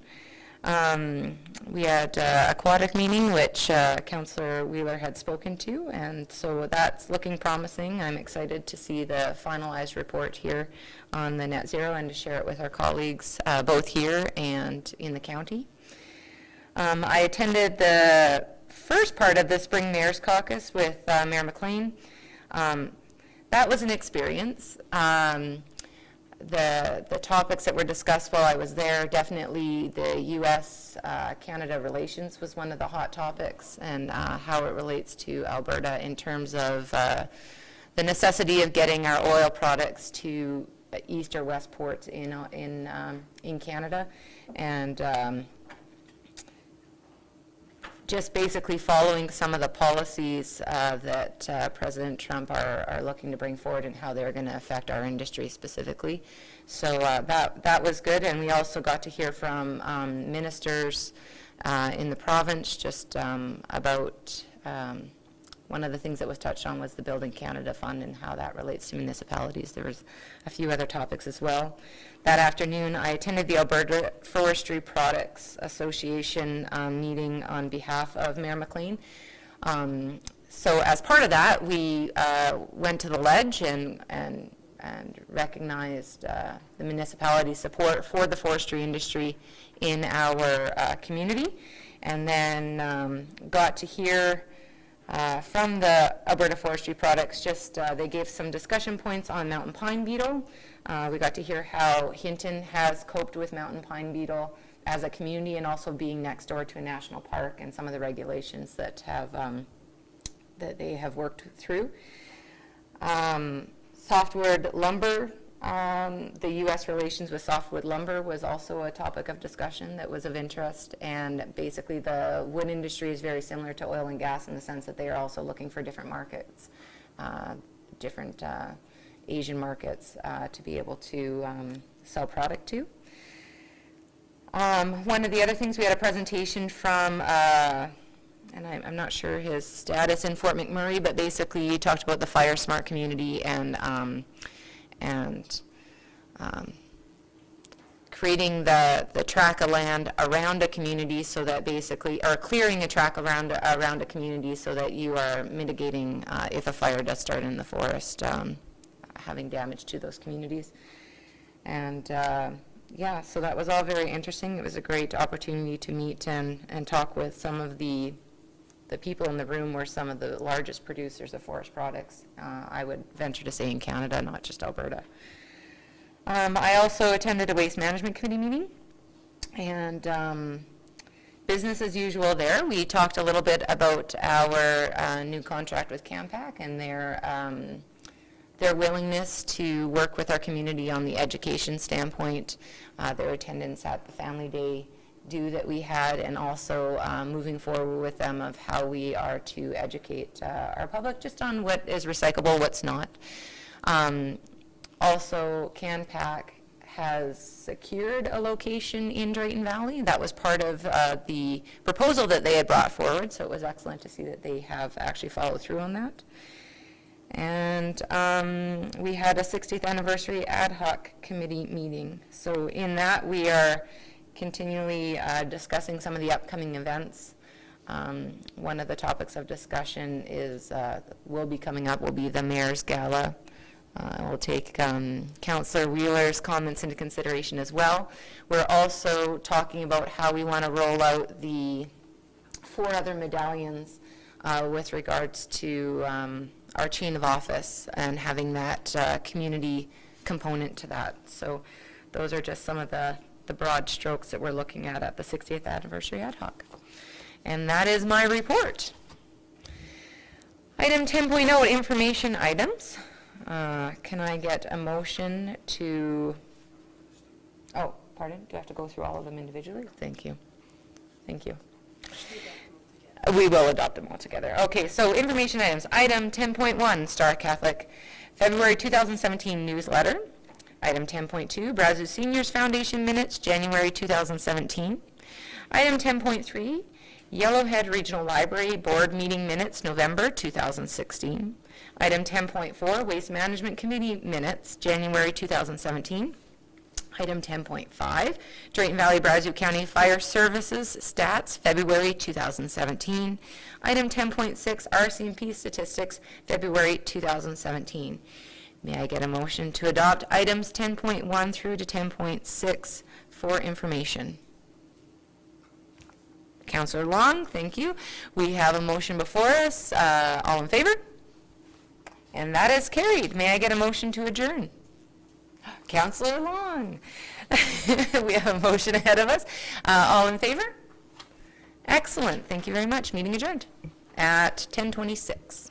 [SPEAKER 1] We had aquatic meeting, which Councillor Wheeler had spoken to, and so that's looking promising. I'm excited to see the finalized report here on the net zero and to share it with our colleagues both here and in the county. I attended the first part of the Spring Mayor's Caucus with Mayor McLean. That was an experience. The topics that were discussed while I was there, definitely the U.S.-Canada relations was one of the hot topics, and how it relates to Alberta in terms of the necessity of getting our oil products to east or west ports in Canada, and just basically following some of the policies that President Trump are looking to bring forward and how they're going to affect our industry specifically. So that was good, and we also got to hear from ministers in the province just about one of the things that was touched on was the Building Canada Fund and how that relates to municipalities. There was a few other topics as well. That afternoon, I attended the Alberta Forestry Products Association meeting on behalf of Mayor McLean. So as part of that, we went to the ledge and recognized the municipality's support for the forestry industry in our community, and then got to hear from the Alberta Forestry Products, they gave some discussion points on mountain pine beetle. We got to hear how Hinton has coped with mountain pine beetle as a community and also being next door to a national park and some of the regulations that that they have worked through. Softwood lumber, the U.S. relations with softwood lumber was also a topic of discussion that was of interest, and basically the wood industry is very similar to oil and gas in the sense that they are also looking for different markets, different Asian markets to be able to sell product to. One of the other things, we had a presentation from, and I'm not sure his status in Fort McMurray, but basically he talked about the Fire Smart community and creating the tract of land around a community so that basically, or clearing a tract around a community so that you are mitigating if a fire does start in the forest, having damage to those communities. And yeah, so that was all very interesting. It was a great opportunity to meet and talk with some of the people in the room were some of the largest producers of forest products, I would venture to say in Canada, not just Alberta. I also attended a Waste Management Committee meeting, and business as usual there. We talked a little bit about our new contract with CAMPAC and their willingness to work with our community on the education standpoint, their attendance at the Family Day do that we had, and also moving forward with them of how we are to educate our public just on what is recyclable, what's not. Also, CANPAC has secured a location in Drayton Valley. That was part of the proposal that they had brought forward, so it was excellent to see that they have actually followed through on that. And we had a 60th anniversary ad hoc committee meeting. So in that, we are continually discussing some of the upcoming events. One of the topics of discussion is, will be coming up, will be the Mayor's Gala. We'll take Councillor Wheeler's comments into consideration as well. We're also talking about how we want to roll out the 4 other medallions with regards to our chain of office and having that community component to that. So those are just some of the broad strokes that we're looking at the 60th anniversary ad hoc. And that is my report. Item 10.0, information items. Can I get a motion to, oh, pardon, do I have to go through all of them individually? Thank you. Thank you. We will adopt them all together. Okay, so information items. Item 10.1, Star Catholic, February 2017 newsletter. Item 10.2, Brazeau Seniors Foundation minutes, January 2017. Item 10.3, Yellowhead Regional Library Board meeting minutes, November 2016. Item 10.4, Waste Management Committee minutes, January 2017. Item 10.5, Drayton Valley Brazeau County Fire Services stats, February 2017. Item 10.6, RCMP statistics, February 2017. May I get a motion to adopt items 10.1 through to 10.6 for information? Councillor Long, thank you. We have a motion before us. All in favor? And that is carried. May I get a motion to adjourn? Councillor Long. We have a motion ahead of us. All in favor? Excellent. Thank you very much. Meeting adjourned at 10:26.